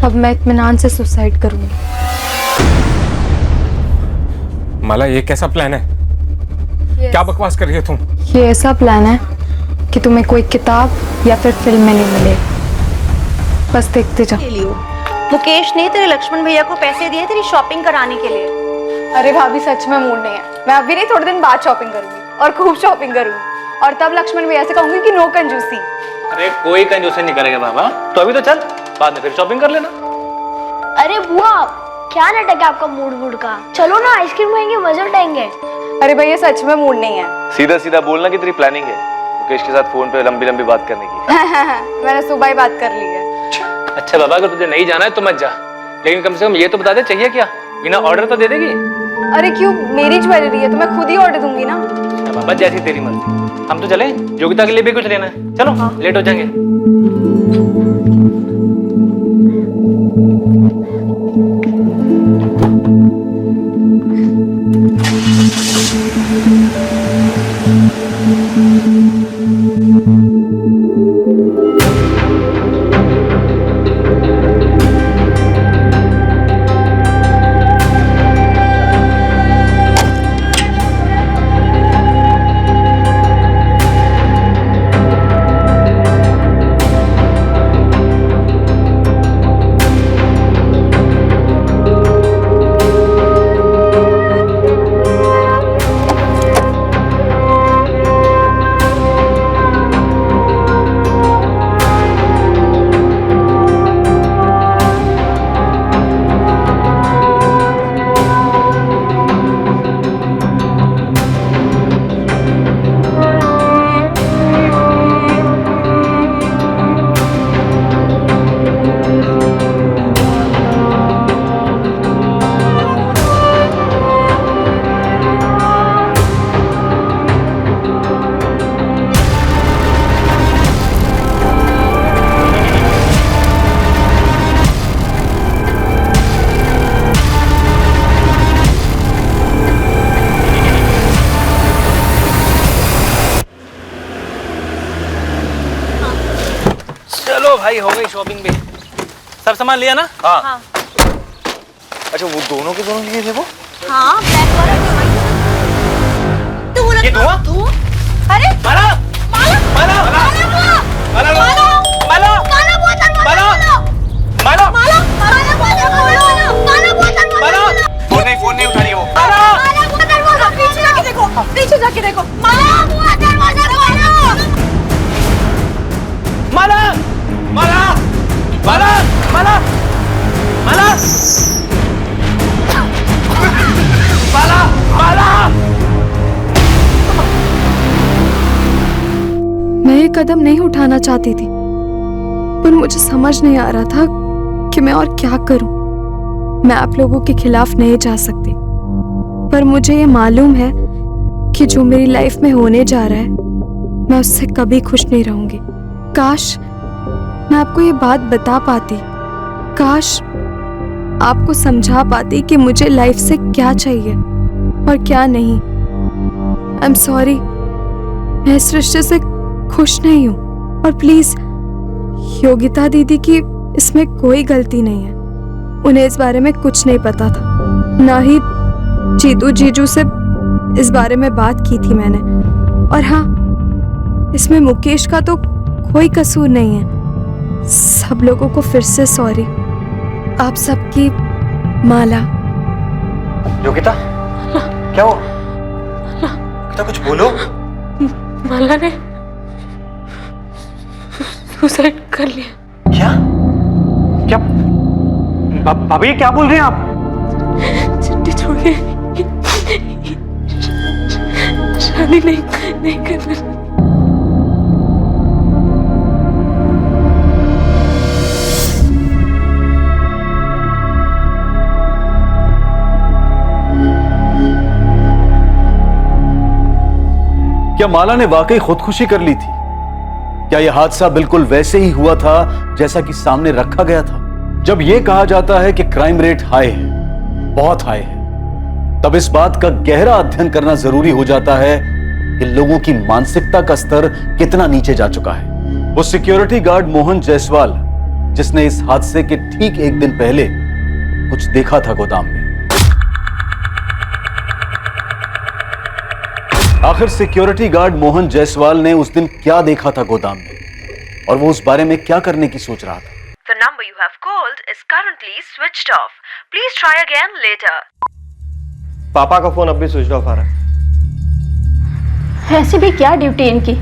अब मैं इत्मीनान से सुसाइड करूंगी। माला, ये कैसा प्लान है? क्या बकवास कर रही है तुम? ये ऐसा प्लान है कि तुम्हें कोई किताब या फिर फिल्म में नहीं मिले, बस देखते जाओ। मुकेश ने तेरे लक्ष्मण भैया को पैसे दिए तेरी शॉपिंग कराने के लिए। अरे भाभी, सच में मूड नहीं है। मैं अभी नहीं, थोड़े दिन बाद शॉपिंग करूंगी और खूब शॉपिंग करूंगी, और तब लक्ष्मण भैया से कहूंगी कि नो कंजूसी। अरे कोई कंजूसी नहीं करेगा बाबा, तो अभी तो चल, बाद में फिर शॉपिंग कर लेना। अरे बुआ, क्या नाटक है आपका मूड का? चलो ना, आइसक्रीम खाएंगे, मजे उठाएंगे। अरे भैया, सच में मूड नहीं है। सीधा सीधा बोलना कि तेरी प्लानिंग है मुकेश के साथ फोन पे लंबी लंबी बात करने की। मैंने सुबह ही बात कर ली है। अच्छा बाबा, अगर तुझे नहीं जाना है तो मत जा, लेकिन कम से कम ये तो बता दे चाहिए क्या, बिना ऑर्डर तो दे देगी। अरे क्यों, मेरी ज्वेलरी है तो मैं खुद ही ऑर्डर दूंगी ना। बाबा जैसी तेरी मर्जी। हम तो चले, योगिता के लिए भी कुछ लेना है, चलो। हाँ। लेट हो जाएंगे। भाई हो गई शॉपिंग भी, सब सामान लिया ना? हाँ, हाँ। अच्छा, वो दोनों के दोनों लिए थे वो? हाँ, ब्लैक वाला। तो ये धुआं? अरे माला, माला, माला, माला, माला, माला, माला, माला, बोतल, माला, माला, माला, माला, बोतल, माला, फोन नहीं उठा रही वो। माला, बोतल, पीछे जाके देखो, पीछे जाके देखो। माला, बोतल, माला, माला, माला, माला, माला, माला, माला। मैं ये कदम नहीं उठाना चाहती थी, पर मुझे समझ नहीं आ रहा था कि मैं और क्या करूं। मैं आप लोगों के खिलाफ नहीं जा सकती, पर मुझे ये मालूम है कि जो मेरी लाइफ में होने जा रहा है, मैं उससे कभी खुश नहीं रहूंगी। काश मैं आपको ये बात बता पाती, काश आपको समझा पाती कि मुझे लाइफ से क्या चाहिए और क्या नहीं। आई एम सॉरी, मैं इस रिश्ते से खुश नहीं हूँ, और प्लीज, योगिता दीदी की इसमें कोई गलती नहीं है। उन्हें इस बारे में कुछ नहीं पता था, ना ही जीतू जीजू से इस बारे में बात की थी मैंने। और हाँ, इसमें मुकेश का तो कोई कसूर नहीं है। सब लोगों को फिर से सॉरी। आप सबकी माला। योगिता, क्या हुआ? योगिता, कुछ बोलो। माला ने सुसाइड कर लिया। क्या क्या भाभी, क्या बोल रहे हैं आप? चिट्ठी छोड़ के शादी नहीं करना। क्या माला ने वाकई खुदकुशी कर ली थी? क्या यह हादसा बिल्कुल वैसे ही हुआ था जैसा कि सामने रखा गया था? जब यह कहा जाता है कि क्राइम रेट हाई है, बहुत हाई है, तब इस बात का गहरा अध्ययन करना जरूरी हो जाता है कि लोगों की मानसिकता का स्तर कितना नीचे जा चुका है। वो सिक्योरिटी गार्ड मोहन जायसवाल जिसने इस हादसे के ठीक एक दिन पहले कुछ देखा था गोदाम में। आखिर सिक्योरिटी गार्ड मोहन जायसवाल ने उस दिन क्या देखा था गोदाम में और वो उस बारे में क्या करने की सोच रहा था। The number you have called is currently switched off. Please try again later. पापा का फोन अब भी स्विच ऑफ आ रहा है। ऐसी भी क्या ड्यूटी इनकी,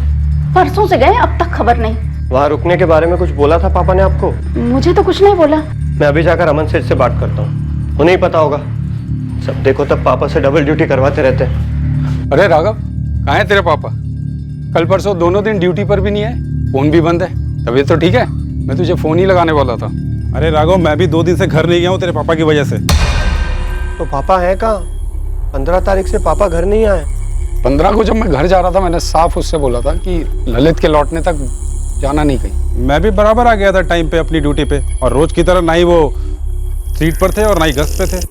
परसों से गए अब तक खबर नहीं। वहाँ रुकने के बारे में कुछ बोला था पापा ने आपको? मुझे तो कुछ नहीं बोला। मैं अभी जाकर अमन सेठ से बात करता हूँ, उन्हें ही पता होगा। सब देखो तब पापा से डबल ड्यूटी करवाते रहते हैं। अरे राघव, कहाँ है तेरे पापा? कल परसों दोनों दिन ड्यूटी पर भी नहीं आए, फोन भी बंद है। तबीयत तो ठीक है? मैं तुझे फोन ही लगाने वाला था। अरे राघव, मैं भी 2 दिन से घर नहीं गया हूँ तेरे पापा की वजह से। तो पापा हैं कहाँ? 15 तारीख से पापा घर नहीं आए। 15 को जब मैं घर जा रहा था, मैंने साफ उससे बोला था कि ललित के लौटने तक जाना नहीं कहीं। मैं भी बराबर आ गया था टाइम पे अपनी ड्यूटी पे, और रोज की तरह ना ही वो सीट पर थे और ना ही गश्त पे थे।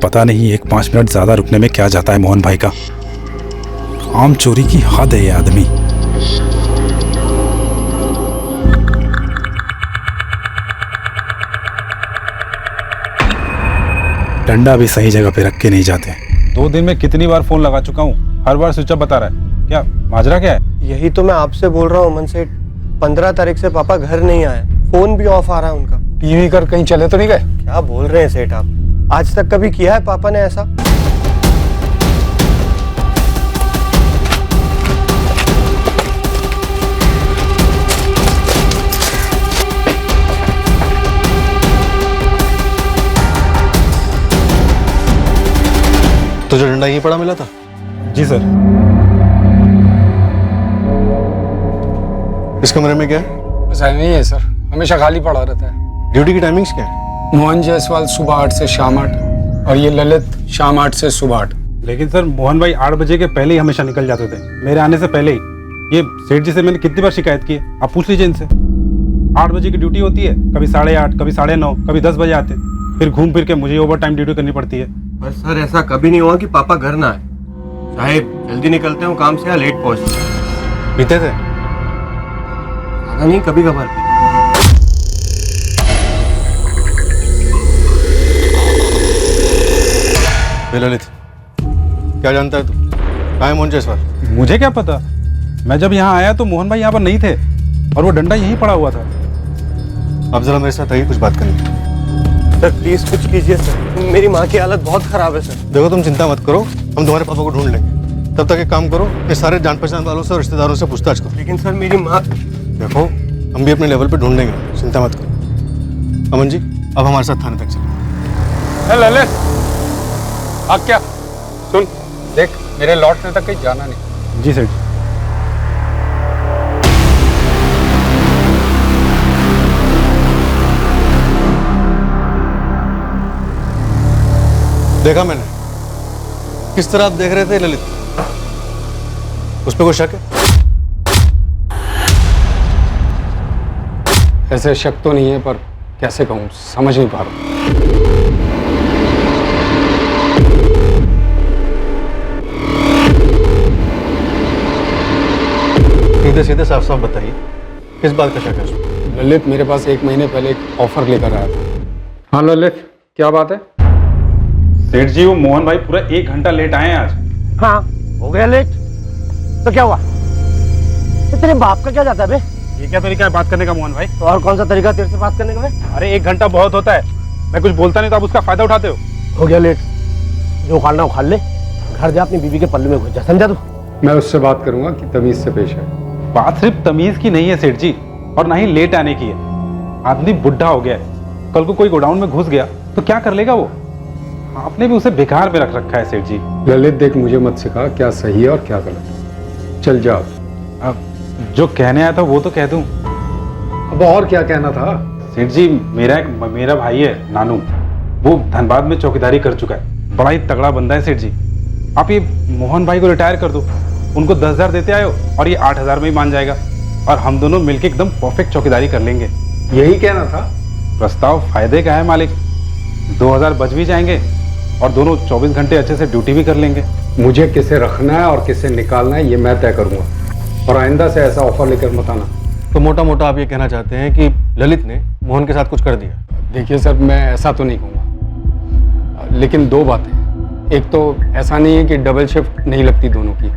पता नहीं 1-5 मिनट ज्यादा रुकने में क्या जाता है मोहन भाई का। आम चोरी की हद है ये आदमी। डंडा भी सही जगह पे रख के नहीं जाते। 2 दिन में कितनी बार फोन लगा चुका हूँ, हर बार स्विच ऑफ बता रहा है। क्या माजरा क्या है? यही तो मैं आपसे बोल रहा हूँ अमन सेठ, 15 तारीख से पापा घर नहीं आए, फोन भी ऑफ आ रहा है उनका। टीवी कर कहीं चले तो नहीं गए? क्या बोल रहे हैं सेठ आप? आज तक कभी किया है पापा ने ऐसा? तुझे डंडा यहीं पड़ा मिला था? जी सर। इस कमरे में क्या है? बस नहीं है सर, हमेशा खाली पड़ा रहता है। ड्यूटी की टाइमिंग्स क्या है? मोहन जायसवाल सुबह 8 से शाम 8 और ये ललित शाम 8 से सुबह 8। लेकिन सर मोहन भाई 8 बजे के पहले ही हमेशा निकल जाते थे, मेरे आने से पहले ही। ये सेठ जी से मैंने कितनी बार शिकायत की है, आप पूछ लीजिए इनसे। 8 बजे की ड्यूटी होती है, कभी 8:30, कभी 9:30, कभी 10 बजे आते, फिर घूम फिर के मुझे ओवर टाइम ड्यूटी करनी पड़ती है। पर सर ऐसा कभी नहीं हुआ कि पापा घर ना आए, चाहे जल्दी निकलते हो काम से या लेट पहुंचते। पीते थे? नहीं, कभी कभार। ललित, क्या जानता है तू? कहाँ है मोहन जायसवाल? मुझे क्या पता, मैं जब यहाँ आया तो मोहन भाई यहाँ पर नहीं थे और वो डंडा यहीं पड़ा हुआ था। अब जरा मेरे साथ आइए, कुछ बात करनी। सर प्लीज कुछ कीजिए सर, मेरी माँ की हालत बहुत खराब है सर। देखो तुम चिंता मत करो, हम तुम्हारे पापा को ढूंढ लेंगे। तब तक एक काम करो, ये सारे जान पहचान वालों से और रिश्तेदारों से पूछताछ करो। लेकिन सर मेरी माँ। देखो हम भी अपने लेवल पे ढूंढ लेंगे, चिंता मत करो। अमन जी अब हमारे साथ थाने तक चलो। ललित, अब क्या? सुन देख, मेरे लौटने तक कहीं जाना नहीं। जी सर। देखा मैंने किस तरह आप देख रहे थे ललित, उस पर कोई शक है? ऐसे शक तो नहीं है, पर कैसे कहूँ, समझ नहीं पा रहा। सीधे सीधे साफ साफ बताइए, किस बात का शक है उसमें? ललित मेरे पास 1 महीने पहले एक ऑफर लेकर आया था। हाँ ललित, क्या बात है? सेठ जी, वो मोहन भाई पूरा 1 घंटा लेट आए हैं आज। हाँ हो गया लेट, तो क्या हुआ? तो तेरे बाप का क्या जाता है बे? ये क्या तरीका है बात करने का मोहन भाई? तो और कौन सा तरीका तेरे से बात करने का बे? अरे 1 घंटा बहुत होता है, मैं कुछ बोलता नहीं तो आप उसका फायदा उठाते हो। हो गया लेट, जो उखाड़ना उखाड़ ले, घर जा अपनी बीवी के पल्लू में घुस जा, समझा तू? मैं उससे बात करूंगा कि तमीज से पेश है। बात सिर्फ तमीज की नहीं है सेठ जी, और ना ही लेट आने की है। आदमी बुढ़ा हो गया है, कल को कोई गोडाउन में घुस गया तो क्या कर लेगा वो? आपने भी उसे बेकार में रख रखा है सेठ जी। ललित देख, मुझे मत सिखा क्या सही है और क्या गलत। चल जा। अब जो कहने आया था वो तो कह दूं। अब और क्या कहना था? सेठ जी, मेरा भाई है नानू, वो धनबाद में चौकीदारी कर चुका है, बड़ा ही तगड़ा बंदा है सेठ जी। आप ये मोहन भाई को रिटायर कर दो, उनको 10,000 देते आयो और ये 8,000 में ही मान जाएगा, और हम दोनों मिलके एकदम परफेक्ट चौकीदारी कर लेंगे। यही कहना था? प्रस्ताव फायदे का है मालिक। 2000 बच भी जाएंगे और दोनों 24 घंटे अच्छे से ड्यूटी भी कर लेंगे। मुझे किसे रखना है और किसे निकालना है ये मैं तय करूंगा, और आइंदा से ऐसा ऑफर लेकर मत आना। तो मोटा मोटा आप ये कहना चाहते हैं कि ललित ने मोहन के साथ कुछ कर दिया? देखिए सर, मैं ऐसा तो नहीं कहूँगा, लेकिन दो बातें। एक तो ऐसा नहीं है कि डबल शिफ्ट नहीं लगती, दोनों की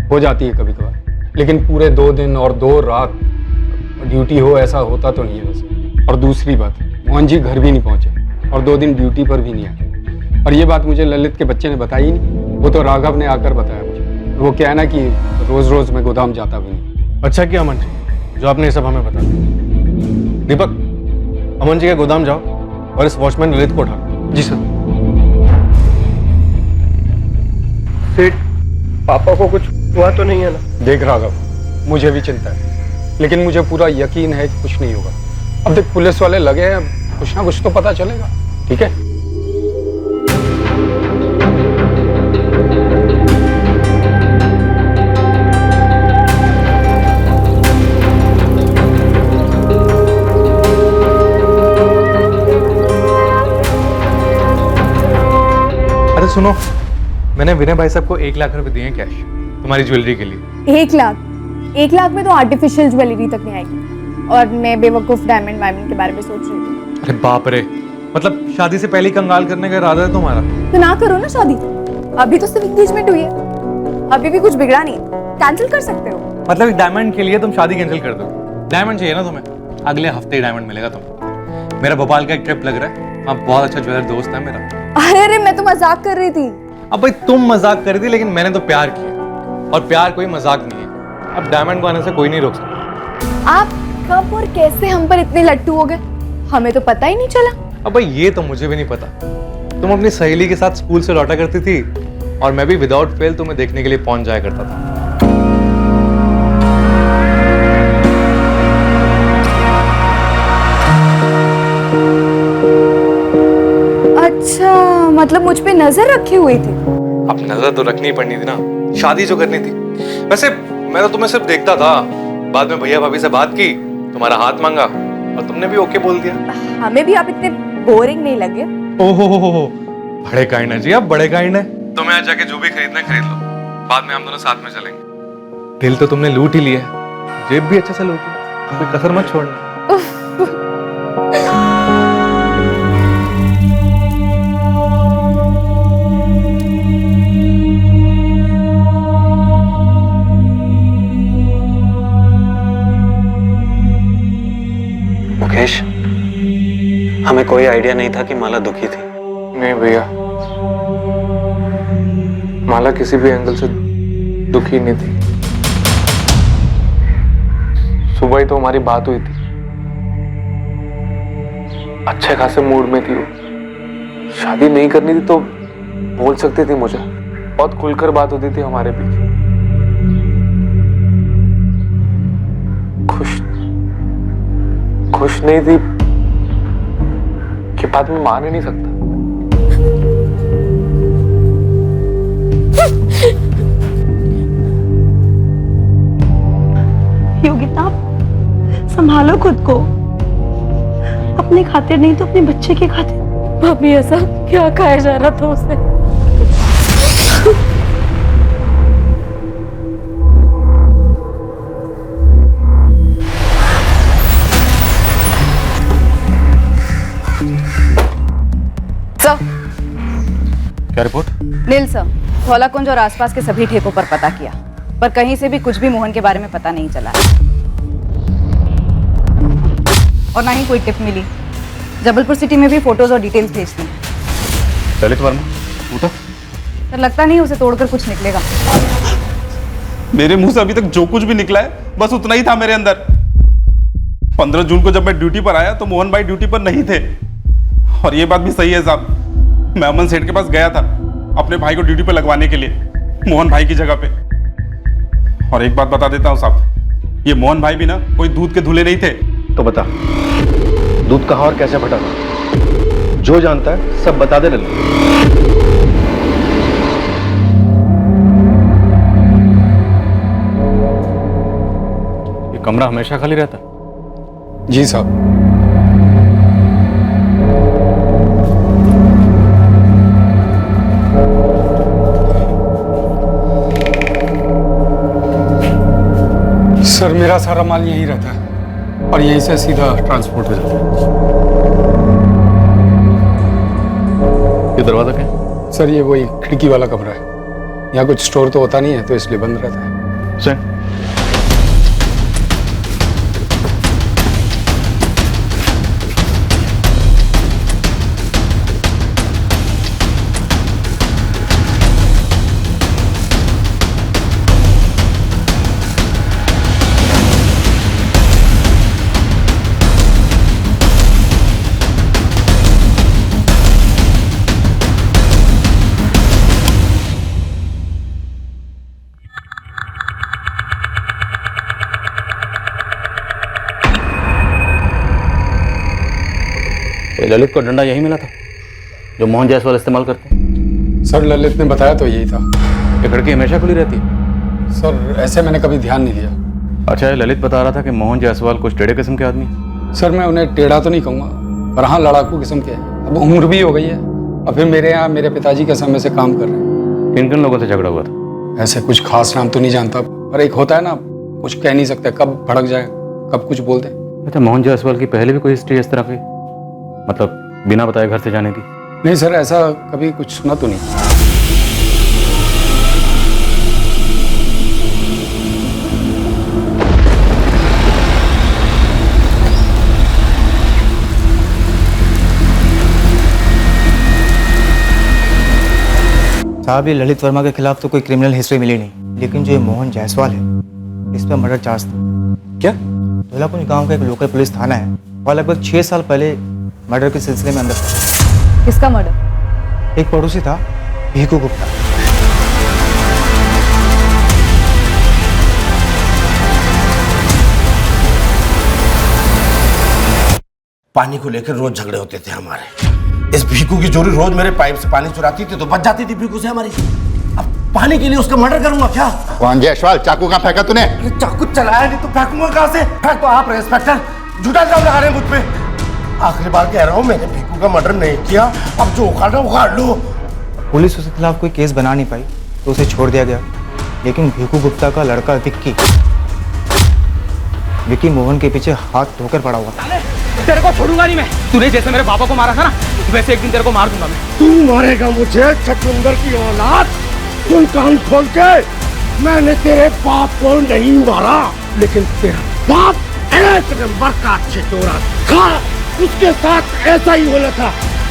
हो जाती है कभी कभार, लेकिन पूरे 2 दिन और 2 रात ड्यूटी हो ऐसा होता तो नहीं है वैसे। और दूसरी बात, मोहन जी घर भी नहीं पहुँचे और 2 दिन ड्यूटी पर भी नहीं आए। और ये बात मुझे ललित के बच्चे ने बताई ही नहीं, वो तो राघव ने आकर बताया मुझे। वो क्या है ना कि रोज़ रोज़ मैं गोदाम जाता भी नहीं। अच्छा किया अमन जी जो आपने ये सब हमें बता दिया। दीपक, अमन जी के गोदाम जाओ और इस वॉचमैन ललित को उठा। जी सर। सेठ, पापा को कुछ हुआ तो नहीं है ना? देख राघव, मुझे भी चिंता है, लेकिन मुझे पूरा यकीन है कि कुछ नहीं होगा। अब देख पुलिस वाले लगे हैं, कुछ ना कुछ तो पता चलेगा, ठीक है? अरे सुनो, मैंने विनय भाई साहब को 1 लाख रुपए दिए हैं कैश तुम्हारी ज्वेलरी के लिए। 1 लाख? 1 लाख में तो आर्टिफिशियल ज्वेलरी तक नहीं आएगी। और मैं बेवकूफ डायमंड वायमंड के बारे में सोच रही थी। अरे बाप रे, मतलब शादी से पहले ही कंगाल करने का इरादा है तुम्हारा? तो ना करो ना शादी, अभी तो सिर्फ एंगेजमेंट हुई है, अभी भी कुछ बिगड़ा नहीं, कैंसिल कर सकते हो। मतलब डायमंड के लिए तुम शादी कैंसिल कर दो? डायमंड चाहिए ना तुम्हें? अगले हफ्ते ही डायमंड मिलेगा तुम्हें। मेरा भोपाल का एक ट्रिप लग रहा है, आप बहुत अच्छा ज्वेलर दोस्त है मेरा। अरे मैं तो मजाक कर रही थी। अब भाई तुम मजाक कर रही थी, लेकिन मैंने तो प्यार किया, और प्यार कोई मजाक नहीं है। अब डायमंड को आने से कोई नहीं रोक सकता। आप कब और कैसे हम पर इतने लट्टू हो गए, हमें तो पता ही नहीं चला। अब भाई ये तो मुझे भी नहीं पता। तुम अपनी सहेली के साथ स्कूल से लौटा करती थी और मैं भी विदाउट फेल तुम्हें देखने के लिए पहुंच जाया करता था। अच्छा, मतलब मुझ पे नजर रखी हुई थी? अब नजर तो रखनी पड़नी थी ना, शादी जो करनी थी। वैसे मैं तो तुम्हें सिर्फ देखता था, बाद में भैया भाभी से बात की, तुम्हारा हाथ मांगा और तुमने भी ओके बोल दिया। हमें भी आप इतने बोरिंग नहीं लगे। ओहो, बड़े काइंड है जी आप, बड़े काइंड है। तुम्हें आज जाके जो भी खरीदना है खरीद लो, बाद में हम दोनों साथ में चलेंगे। दिल तो तुमने लूट ही लिया है, जेब भी अच्छे से लूट ली, कोई कसर मत छोड़ना। मुकेश, हमें कोई आइडिया नहीं था कि माला दुखी थी। नहीं भैया, माला किसी भी एंगल से दुखी नहीं थी। सुबह ही तो हमारी बात हुई थी, अच्छे खासे मूड में थी वो। शादी नहीं करनी थी तो बोल सकती थी मुझे, बहुत खुलकर बात होती थी हमारे बीच। खुश नहीं थी कि बात में मान ही नहीं सकता। योगिता, संभालो खुद को, अपने खातिर नहीं तो अपने बच्चे के खातिर। भाभी ऐसा क्या खाया जा रहा था उसे? क्या रिपोर्ट? नील सर, धौलाकुंज और आसपास के सभी ठेकों पर पता किया, पर कहीं से भी कुछ भी मोहन के बारे में पता नहीं चला और ना ही कोई टिप मिली। जबलपुर सिटी में भी फोटोज और डिटेल्स भेज दी। ललित वर्मा उठा। सर लगता नहीं उसे तोड़कर कुछ निकलेगा। मेरे मुंह से अभी तक जो कुछ भी निकला है बस उतना ही था मेरे अंदर। 15 जून को जब मैं ड्यूटी पर आया तो मोहन भाई ड्यूटी पर नहीं थे, और ये बात भी सही है साहब, मैं अमन सेठ के पास गया था अपने भाई को ड्यूटी पर लगवाने के लिए, मोहन भाई की जगह पे। और एक बात बता देता हूँ साहब, ये मोहन भाई भी ना कोई दूध के धुले नहीं थे। तो बता, दूध कहाँ और कैसे फटा था? जो जानता है सब बता दे ललित। ये कमरा हमेशा खाली रहता? जी साहब। सारा माल यहीं रहता है और यहीं से सीधा ट्रांसपोर्ट हो जाता है। ये दरवाजा क्या है? सर ये वही खिड़की वाला कमरा है। यहाँ कुछ स्टोर तो होता नहीं है तो इसलिए बंद रहता है। सर ललित को डंडा यही मिला था जो मोहन जायसवाल इस्तेमाल करते हैं? सर ललित ने बताया तो यही था। ये खिड़की हमेशा खुली रहती है? सर ऐसे मैंने कभी ध्यान नहीं दिया। अच्छा, ललित बता रहा था कि मोहन जायसवाल कुछ टेढ़े किस्म के आदमी। सर मैं उन्हें टेढ़ा तो नहीं कहूँगा, पर हाँ लड़ाकू किस्म के हैं। अब उम्र भी हो गई है और फिर मेरे यहाँ मेरे पिताजी के समय से काम कर रहे हैं। किन किन लोगों से झगड़ा हुआ था? ऐसे कुछ खास नाम तो नहीं जानता, पर एक होता है ना, कुछ कह नहीं सकते, कब भड़क जाए कब कुछ बोल दे। अच्छा, मोहन जायसवाल की पहले भी कोई हिस्ट्री इस तरह की, मतलब बिना बताए घर से जाने की? नहीं सर, ऐसा कभी कुछ सुना तो नहीं। साहब ये ललित वर्मा के खिलाफ तो कोई क्रिमिनल हिस्ट्री मिली नहीं, लेकिन जो ये मोहन जायसवाल है इस पर मर्डर चार्ज था। क्या? धोलाकुंज गांव का एक लोकल पुलिस थाना है और लगभग 6 साल पहले मर्डर के सिलसिले में अंदर था। किसका मर्डर? एक पड़ोसी था, भीकू गुप्ता। पानी को लेकर रोज झगड़े होते थे हमारे। इस भीकू की जोड़ी रोज मेरे पाइप से पानी चुराती थी तो बच जाती थी भीकू से हमारी। अब पानी के लिए उसका मर्डर करूंगा क्या? मोहन जायसवाल, चाकू कहाँ फेंका तूने? चाकू चलाया नहीं तो फेंकूंगा कहाँ से? फेंक तो आप रहे इंस्पेक्टर, झूठा इल्जाम लगा रहे हैं मुझ पे। आखिरी बार कह रहा हूँ, मैंने भीकू का मर्डर नहीं किया, अब जो उखाड़ना उखाड़ लो। पुलिस उसके खिलाफ कोई केस बना नहीं पाई तो उसे छोड़ दिया गया, लेकिन भीकू गुप्ता का लड़का विक्की मोहन के पीछे हाथ धोकर पड़ा हुआ था। तेरे को छोड़ूंगा नहीं मैं। तूने जैसे मेरे पापा को मारा था ना, वैसे एक दिन तेरे को मार दूंगा मैं। तू मारेगा मुझे, छछूंदर की औलाद। सुन कान खोल के, मैंने तेरे बाप को नहीं मारा, लेकिन तेरा बाप एक नंबर का छितोरा था। उसके साथ ऐसा ही होना था।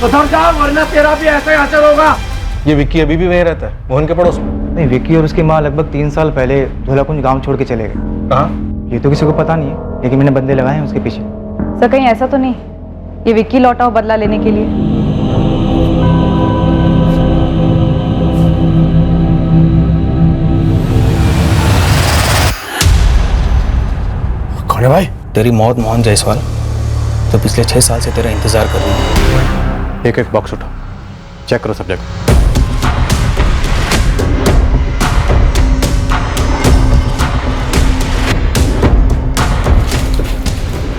उधर जा वरना तेरा भी ऐसा ही असर होगा। ये विक्की अभी भी वहीं रहता है, मोहन के पड़ोस में? नहीं, विक्की और उसकी माँ लगभग 3 साल पहले धोलाकुंज गांव छोड़ के चले गए। कहाँ? ये तो किसी को पता नहीं है, लेकिन मैंने बंदे लगाए हैं उसके पीछे। सर कहीं ऐसा तो नहीं ये विक्की लौटा हो बदला लेने के लिए? कौन है भाई? तेरी मौत मोहन जायसवाल तो पिछले 6 साल से तेरा इंतजार कर रही है। एक एक बॉक्स उठा, चेक करो सब जगह।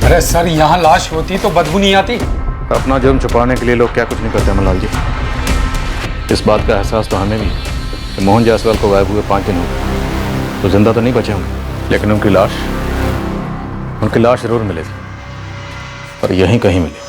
अरे सर, यहाँ लाश होती तो बदबू नहीं आती? अपना जुर्म छुपाने के लिए लोग क्या कुछ नहीं करते मलाल जी। इस बात का एहसास तो हमें भी है कि मोहन जायसवाल को गायब हुए 5 दिन हो गए, तो जिंदा तो नहीं बचे होंगे, लेकिन उनकी लाश जरूर मिलेगी, और यहीं कहीं मिलेगी।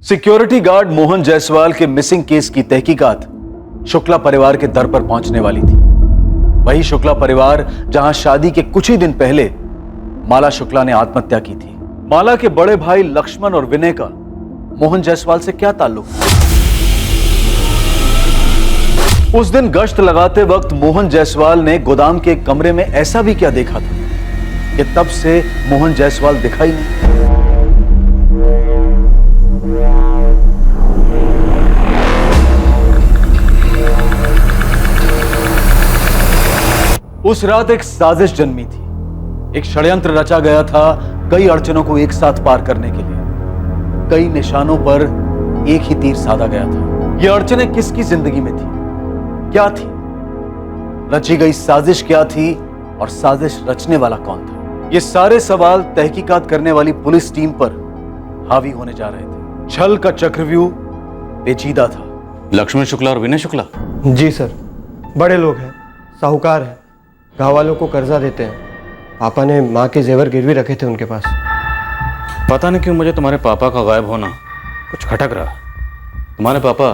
सिक्योरिटी गार्ड मोहन जायसवाल के मिसिंग केस की तहकीकात शुक्ला परिवार के दर पर पहुंचने वाली थी। वही शुक्ला परिवार जहां शादी के कुछ ही दिन पहले माला शुक्ला ने आत्महत्या की थी। माला के बड़े भाई लक्ष्मण और विनय का मोहन जायसवाल से क्या ताल्लुक था? उस दिन गश्त लगाते वक्त मोहन जायसवाल ने गोदाम के एक कमरे में ऐसा भी क्या देखा था कि तब से मोहन जायसवाल दिखा ही नहीं। उस रात एक साजिश जन्मी थी, एक षड्यंत्र रचा गया था कई अड़चनों को एक साथ पार करने के लिए। कई निशानों पर एक ही तीर साधा गया था। ये अड़चनें किसकी जिंदगी में थी, क्या थी, रची गई साजिश क्या थी और साजिश रचने वाला कौन था? ये सारे सवाल तहकीकात करने वाली पुलिस टीम पर हावी होने जा रहे थे। छल का चक्रव्यूह पेचीदा था। लक्ष्मण शुक्ला और विनय शुक्ला? जी सर, बड़े लोग हैं, साहूकार हैं, गाँव वालों को कर्जा देते हैं। पापा ने माँ के जेवर गिरवी रखे थे उनके पास। पता नहीं क्यों मुझे तुम्हारे पापा का गायब होना कुछ खटक रहा। तुम्हारे पापा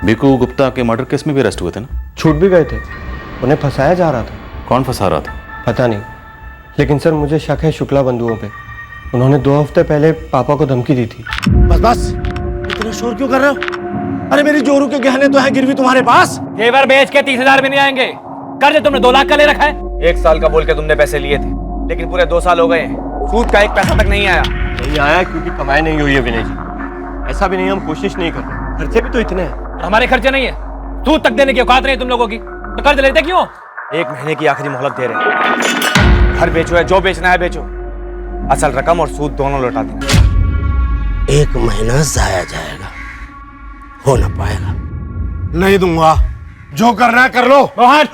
भिकू गुप्ता के मर्डर केस में भी अरेस्ट हुए थे ना? छूट भी गए थे, उन्हें फंसाया जा रहा था। कौन फंसा रहा था? पता नहीं, लेकिन सर मुझे शक है शुक्ला बंधुओं पे। उन्होंने 2 हफ्ते पहले पापा को धमकी दी थी। बस बस, इतना शोर क्यों कर रहे हो? अरे मेरी जोरू के गहने तो है गिरवी तुम्हारे पास। जेवर बेच के 30,000 भी नहीं आएंगे। कर्ज तुमने 2 लाख का ले रखा है। 1 साल का बोल के तुमने पैसे लिए थे, लेकिन पूरे 2 साल हो गए हैं, सूद का 1 पैसा तक नहीं आया। नहीं आया क्योंकि कमाई नहीं हुई है विनय जी। ऐसा भी नहीं, हम कोशिश नहीं कर रहे, खर्चे भी तो इतने हैं। हमारे खर्चे नहीं है, सूद तक देने की औकात नहीं तुम लोगों की, तो कर्ज लेते क्यों? 1 महीने की आखिरी मोहलत दे रहे हैं। घर बेचो है, जो बेचना है बेचो, असल रकम और सूद दोनों लौटा देना। 1 महीना जाया जाएगा, हो ना पाएगा। नहीं दूंगा, जो करना है कर लो। मोहन,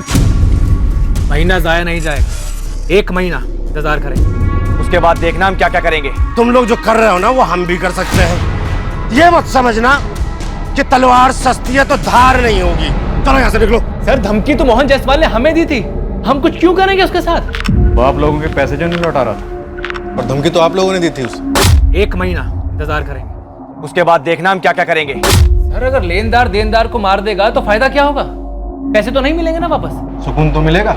महीना जाया नहीं जाएगा, 1 महीना इंतजार करें, उसके बाद देखना हम क्या क्या करेंगे। तुम लोग जो कर रहे हो ना वो हम भी कर सकते हैं। ये मत समझना कि तलवार सस्ती है तो धार नहीं होगी। चलो यहाँ से निकलो। सर धमकी तो मोहन जायसवाल ने हमें दी थी, हम कुछ क्यों करेंगे उसके साथ? वो आप लोगों के पैसे जो नहीं लौटा रहा था, और धमकी तो आप लोगों ने दी थी उसे। 1 महीना इंतजार करेंगे, उसके बाद देखना हम क्या क्या करेंगे। सर अगर लेनदार देनदार को मार देगा तो फायदा क्या होगा? पैसे तो नहीं मिलेंगे ना वापस। सुकून तो मिलेगा,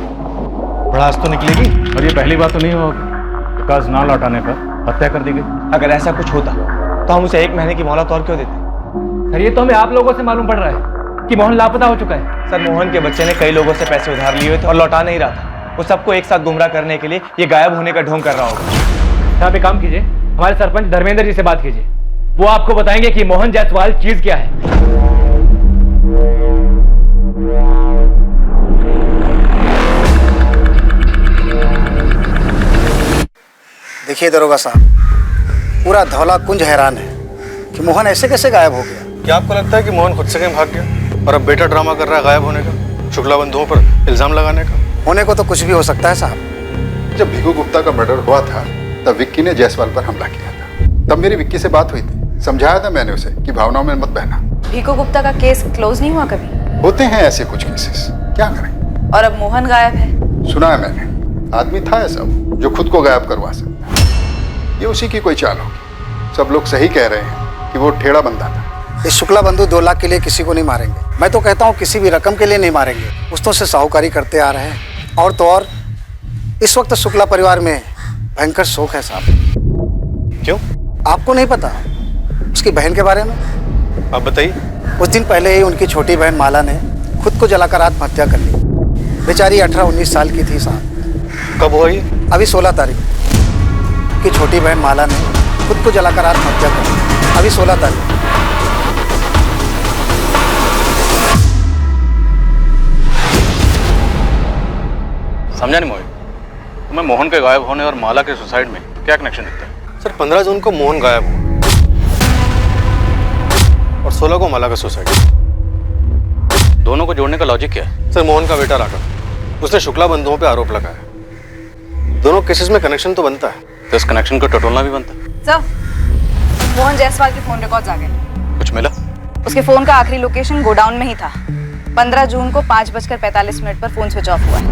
भड़ास तो निकलेगी, और ये पहली बात तो नहीं होगी कि कर्ज ना लौटाने पर हत्या कर दी गई। अगर ऐसा कुछ होता तो हम उसे 1 महीने की मोहलत और क्यों देते? सर ये तो हमें आप लोगों से मालूम पड़ रहा है कि मोहन लापता हो चुका है। सर मोहन के बच्चे ने कई लोगों से पैसे उधार लिए हुए थे और लौटा नहीं रहा था। वो सबको एक साथ गुमराह करने के लिए ये गायब होने का ढोंग कर रहा होगा। आप एक काम कीजिए, हमारे सरपंच धर्मेंद्र जी से बात कीजिए, वो आपको बताएंगे कि मोहन जायसवाल चीज क्या है। देखिए दरोगा साहब, पूरा धौला कुंज हैरान है कि मोहन ऐसे कैसे गायब हो गया। क्या आपको लगता है कि मोहन खुद से कहीं भाग गया और अब बेटा ड्रामा कर रहा है गायब होने का, शुक्ला बंधुओं पर इल्जाम लगाने का? होने को तो कुछ भी हो सकता है साहब। जब भिकू गुप्ता का मर्डर हुआ था तब विक्की ने जायसवाल पर हमला किया था। तब मेरी विक्की से बात हुई थी, समझाया था मैंने उसे कि भावनाओं में मत बहना। भीको गुप्ता का केस क्लोज नहीं हुआ कभी? होते हैं ऐसे कुछ केसेस, क्या करें। और अब मोहन गायब है। सुना है मैंने, आदमी था ऐसा जो खुद को गायब करवा सकता है। ये उसी की कोई चाल होगी। सब लोग सही कह रहे हैं कि वो ठेड़ा बंदा था। इस शुक्ला बंधु 2 लाख के लिए किसी को नहीं मारेंगे। मैं तो कहता हूँ किसी भी रकम के लिए नहीं मारेंगे। पुश्तों से साहूकारी करते आ रहे हैं, और तो और इस वक्त शुक्ला परिवार में भयंकर शोक है साहब। क्यों? आपको नहीं पता उसकी बहन के बारे में? आप बताइए। कुछ दिन पहले ही उनकी छोटी बहन माला ने खुद को जलाकर आत्महत्या कर ली। बेचारी 18-19 साल की थी साहब। कब हुआ ये? अभी 16 तारीख की छोटी बहन माला ने खुद को जलाकर आत्महत्या कर ली। अभी 16 तारीख। समझा नहीं मोहित, तुम्हें मोहन के गायब होने और माला के सुसाइड में क्या कनेक्शन दिखता है? सर 15 जून को मोहन गायब हुआ और 16 को माला का सुसाइड। दोनों को जोड़ने का लॉजिक क्या है? सर मोहन का बेटा राघव, उसने शुक्ला बंधुओं पे आरोप लगाया। दोनों केसेस में कनेक्शन तो बनता है, तो इस कनेक्शन को टटोलना भी बनता है। सर मोहन जायसवाल के फोन रिकॉर्ड्स आ गए। कुछ मिला? उसके फोन का आखिरी लोकेशन गोडाउन में ही था। 15 जून को 5:45 पर फोन स्विच ऑफ हुआ है।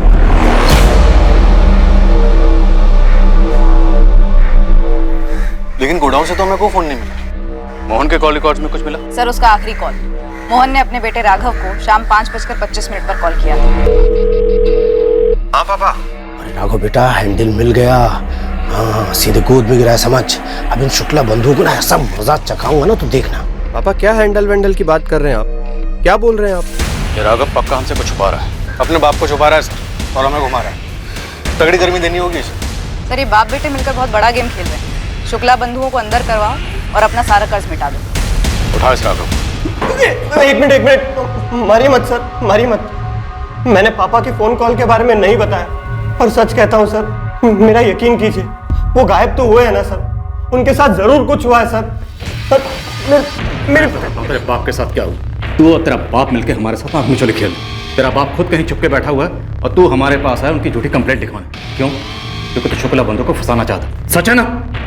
लेकिन गोडाउन से तो हमें कोई फोन नहीं मिला। मोहन के कॉल रिकॉर्ड्स में कुछ मिला? सर उसका आखिरी कॉल मोहन ने अपने बेटे राघव को शाम 5:25 पर कॉल किया था। हाँ पापा, राघव बेटा हैंडल मिल गया। हाँ सीधे गोद में गिरा है समझ। अब इन शुक्ला बंधुओं को ना ऐसा मजा चखाऊंगा ना तो देखना। पापा क्या हैंडल वैंडल की बात कर रहे हैं आप? क्या बोल रहे हैं आप? ये राघव पक्का हमसे कुछ छुपा रहा है। अपने बाप को छुपा रहा है सर और हमें घुमा रहा है। तगड़ी गर्मी देनी होगी इसे। सर ये बाप बेटे मिलकर बहुत बड़ा गेम खेल रहे हैं। शुक्ला बंधुओं को अंदर करवाओ और अपना सारा कर्ज मिटा दो। उठा इस राघव। एक मिनट मारिए मत सर, मारिए मत। मैंने पापा की फोन कॉल के बारे में नहीं बताया और सच कहता हूँ सर, मेरा यकीन कीजिए वो गायब तो हुए हैं ना सर, उनके साथ जरूर कुछ हुआ है सर। मेरे तेरे बाप के साथ क्या हुआ? तू और तेरा बाप मिलके हमारे साथ आंख मिचौली खेल। तेरा बाप खुद कहीं छुप के बैठा हुआ है और तू हमारे पास आया उनकी झूठी कंप्लेंट लिखवाने। क्यों? क्योंकि तू शुक्ला बंधु को फंसाना चाहता। सच है ना?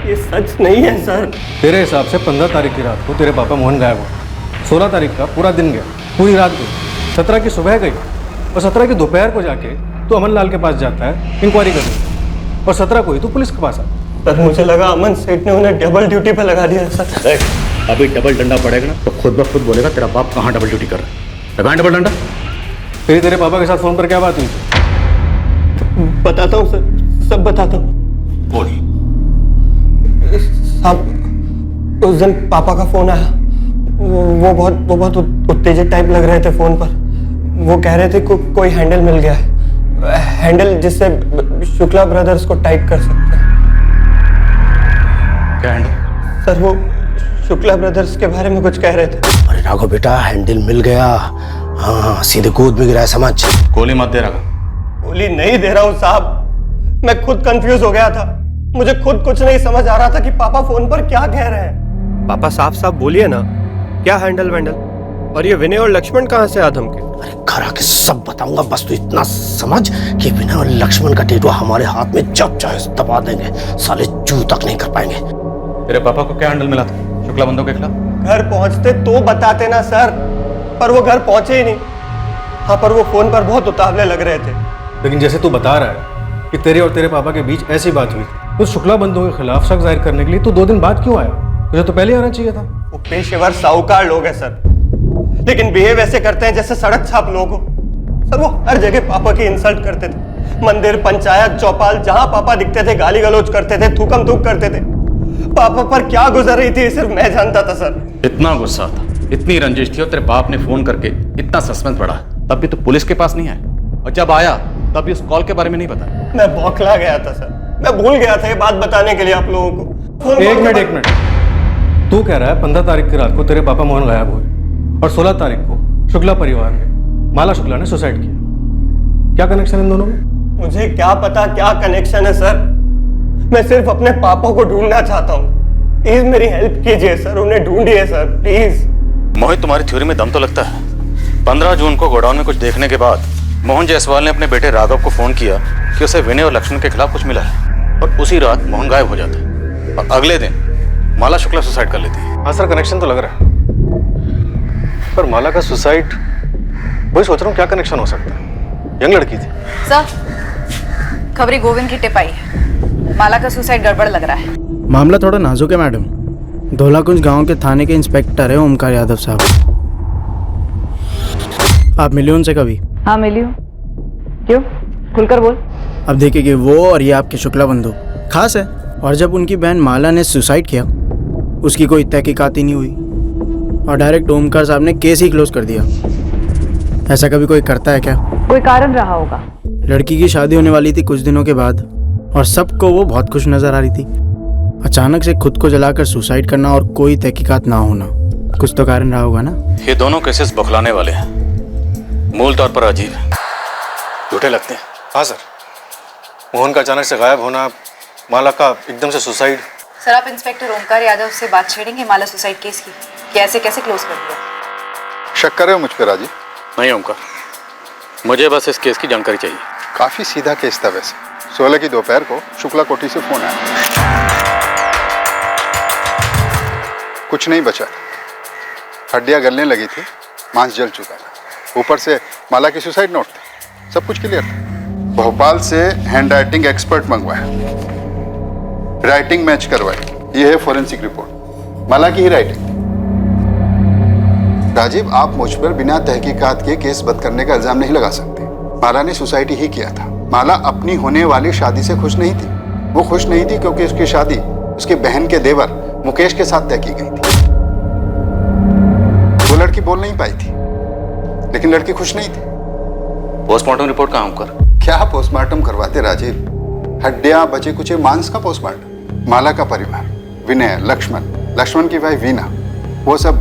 ये सच नहीं है सर। तेरे हिसाब से 15 तारीख की रात को तेरे पापा मोहन गायब हुआ। 16 तारीख का पूरा दिन गया, पूरी रात गई। 17 की सुबह गई और 17 की दोपहर को जाके तू अमन लाल के पास जाता है इंक्वायरी करने, और 17 को ही तू पुलिस के पास आता। सर मुझे लगा अमन सेठ ने उन्हें डबल ड्यूटी पे लगा दिया सर। अभी डबल डंडा पड़ेगा ना तो खुद ब खुद बोलेगा तेरा बाप कहाँ डबल ड्यूटी कर रहा है। लगाएं डबल डंडा। फिर तेरे पापा के साथ फोन पर क्या बात हुई? बताता हूँ सर, सब बताता हूँ। बोल। साहब उस दिन पापा का फोन आया। वो बहुत उत्तेजित टाइप लग रहे थे फोन पर। वो कह रहे थे कोई हैंडल मिल गया है, हैंडल जिससे शुक्ला ब्रदर्स को टाइप कर सकते हैं। क्या हैंडल? सर वो शुक्ला ब्रदर्स के बारे में कुछ कह रहे थे। अरे राघव बेटा हैंडल मिल गया। हाँ सीधे गोद में गिरा है समझ। गोली मत दे रहा। गोली नहीं दे रहा हूँ साहब, मैं खुद कंफ्यूज हो गया था। मुझे खुद कुछ नहीं समझ आ रहा था कि पापा फोन पर क्या कह रहे हैं। पापा साफ साफ बोलिए ना, क्या हैंडल वैंडल? और ये विनय और लक्ष्मण कहाँ से आधम के? अरे घर आके सब बताऊंगा, बस तू इतना समझ कि विनय और लक्ष्मण का टेटू हमारे हाथ में जब चाहे दबा देंगे, साले चू तक नहीं कर पाएंगे। तेरे पापा को क्या हैंडल मिला था शुक्ला बंधु के खिलाफ? घर पहुंचते तो बताते ना सर, पर वो घर पहुंचे ही नहीं। हाँ पर वो फोन पर बहुत उतावले लग रहे थे। लेकिन जैसे तू बता रहा है कि तेरे और तेरे पापा के बीच ऐसी बात हुई थी, तो शुक्ला बंधुओं के खिलाफ शक जाहिर करने के लिए तू 2 दिन बाद क्यों आया? तुझे तो पहले आना चाहिए था। वो पेशेवर साहूकार लोग हैं सर, लेकिन बिहेव ऐसे करते हैं जैसे सड़क छाप लोग हो। सर वो हर जगह पापा की इंसल्ट करते थे। मंदिर, पंचायत, चौपाल, जहां पापा दिखते थे गाली गलौज करते थे, थूकम थूक करते थे। पापा पर क्या गुजर रही थी सिर्फ मैं जानता था सर। इतना गुस्सा था, इतनी रंजिश थी और तेरे बाप ने फोन करके इतना सस्पेंस बढ़ा, तब भी तो पुलिस के पास नहीं आया, और जब आया तब भी उस कॉल के बारे में नहीं बताया। मैं बौखला गया था सर, मैं भूल गया था ये बात बताने के लिए आप लोगों को। एक मिनट, तू कह रहा है 15 तारीख की रात को तेरे पापा मोहन गायब हुए और 16 तारीख को शुक्ला परिवार में माला शुक्ला ने सुसाइड किया। क्या कनेक्शन इन दोनों में? मुझे क्या पता क्या कनेक्शन है सर, मैं सिर्फ अपने पापा को ढूंढना चाहता हूँ। प्लीज मेरी हेल्प कीजिए सर, उन्हें ढूंढिए सर प्लीज। मोहित तुम्हारी थ्योरी में दम तो लगता है। 15 जून को गोडाउन में कुछ देखने के बाद मोहन जायसवाल ने अपने बेटे राघव को फोन किया कि उसे विनय और लक्ष्मण के खिलाफ कुछ मिला है, और उसी रात मोहन गायब हो जाता है और अगले दिन माला शुक्ला सुसाइड कर लेती है। हाँ सर कनेक्शन तो लग रहा है, पर माला का सुसाइड, वही सोच रहा हूँ क्या कनेक्शन हो सकता है। यंग लड़की थी सर। खबरी गोविंद की टिप आई है, माला का सुसाइड गड़बड़ लग रहा है। मामला थोड़ा नाजुक है मैडम। धौलाकुंज गांव के थाने के इंस्पेक्टर है ओमकार यादव साहब। आप मिले उनसे कभी? हाँ मिली हूँ। क्यों? खुलकर बोल। अब देखिए कि वो और ये आपके शुक्ला बंधु खास है, और जब उनकी बहन माला ने सुसाइड किया उसकी कोई तहकीकात ही नहीं हुई और डायरेक्ट ओमकार साहब ने केस ही क्लोज कर दिया। ऐसा कभी कोई करता है क्या? कोई कारण रहा होगा। लड़की की शादी होने वाली थी कुछ दिनों के बाद और सबको वो बहुत खुश नजर आ रही थी। अचानक से खुद को जलाकर सुसाइड करना और कोई तहकीकात ना होना, कुछ तो कारण रहा होगा ना। ये दोनों केसेस बौखलाने वाले हैं, मूल तौर पर अजीब है, झूठे लगते हैं। हाँ सर, मोहन का अचानक से गायब होना, माला का एकदम से सुसाइड। सर आप इंस्पेक्टर ओमकार यादव से बात छेड़ेंगे माला सुसाइड केस की कि ऐसे कैसे क्लोज कर दिया? शक कर रहे हो मुझ पर राजीव? नहीं ओमकार, मुझे बस इस केस की जानकारी चाहिए। काफी सीधा केस था वैसे। 16 की दोपहर को शुक्ला कोठी से फोन आया, कुछ नहीं बचा, हड्डियां गलने लगी थी, मांस जल चुका था, ऊपर से माला की सुसाइड नोट थे, सब कुछ क्लियर था। भोपाल से हैंड राइटिंग एक्सपर्ट मंगवाया, राइटिंग मैच करवाई, ये है फॉरेंसिक रिपोर्ट, माला की ही राइटिंग। राजीव आप मुझ पर बिना तहकीकात के केस बंद करने का इल्जाम नहीं लगा सकते। माला ने सुसाइड ही किया था, माला अपनी होने वाली शादी से खुश नहीं थी। वो खुश नहीं थी क्योंकि उसकी शादी उसकी बहन के देवर मुकेश के साथ तय की गई थी। वो लड़की बोल नहीं पाई थी, लेकिन लड़की खुश नहीं थी। पोस्टमार्टम रिपोर्ट कहाँ कर? क्या पोस्टमार्टम करवाते राजीव? हड्डियां बचे कुचे मांस का पोस्टमार्टम। माला का परिवार, विनय, लक्ष्मण की भाई वीना, वो सब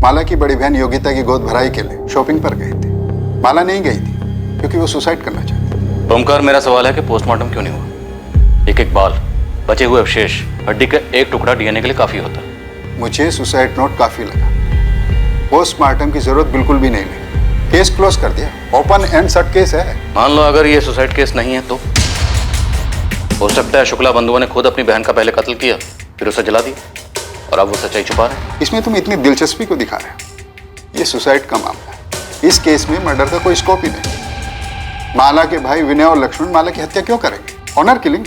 माला की बड़ी बहन योगिता की गोद भराई के लिए शॉपिंग पर गए थे। माला नहीं गई थी क्योंकि वो सुसाइड करना चाहती। ओमकार, मेरा सवाल है कि पोस्टमार्टम क्यों नहीं हुआ? एक एक बाल, बचे हुए अवशेष, हड्डी का एक टुकड़ा डीएनए के लिए काफी होता है। मुझे सुसाइड नोट काफी लगा। पोस्टमार्टम की जरूरत बिल्कुल भी नहीं लगी। केस क्लोज कर दिया। ओपन एंड शट केस है। मान लो अगर ये सुसाइड केस नहीं है तो हो सकता है शुक्ला बंधुओं ने खुद अपनी बहन का पहले कत्ल किया, फिर उसे जला दिया और अब वो सच्चाई छुपा रहे हैं। इसमें तुम इतनी दिलचस्पी को दिखा रहे हो। ये सुसाइड का मामला है। इस केस में मर्डर का कोई स्कोप ही नहीं। माला के भाई विनय और लक्ष्मण माला की हत्या क्यों करेंगे? Honour killing.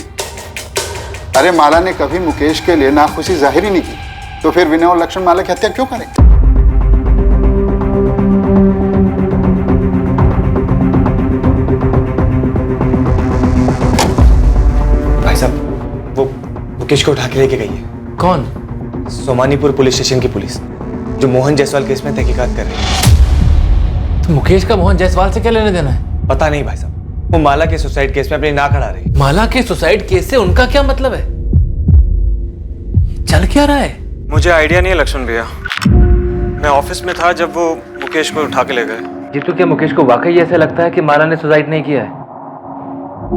अरे माला ने कभी मुकेश के लिए नाखुशी जाहिर ही नहीं की, तो फिर विनय और लक्ष्मण माला की हत्या क्यों करेंगे? भाई साहब, वो मुकेश को उठा के लेके गई है। कौन? सोमानीपुर पुलिस स्टेशन की पुलिस, जो मोहन जायसवाल केस में तहकीकात कर रही है। तो मुकेश का मोहन जायसवाल से क्या लेने देना है? पता नहीं भाई साहब, वो माला के सुसाइड केस में अपनी नाक अड़ा रही है। माला के सुसाइड केस से उनका क्या मतलब है? चल क्या रहा है? मुझे आइडिया नहीं है लक्ष्मण भैया। मैं ऑफिस में था जब वो मुकेश को उठा के ले गए। जीतू, क्या मुकेश को वाकई ऐसा लगता है कि माला ने सुसाइड नहीं किया है?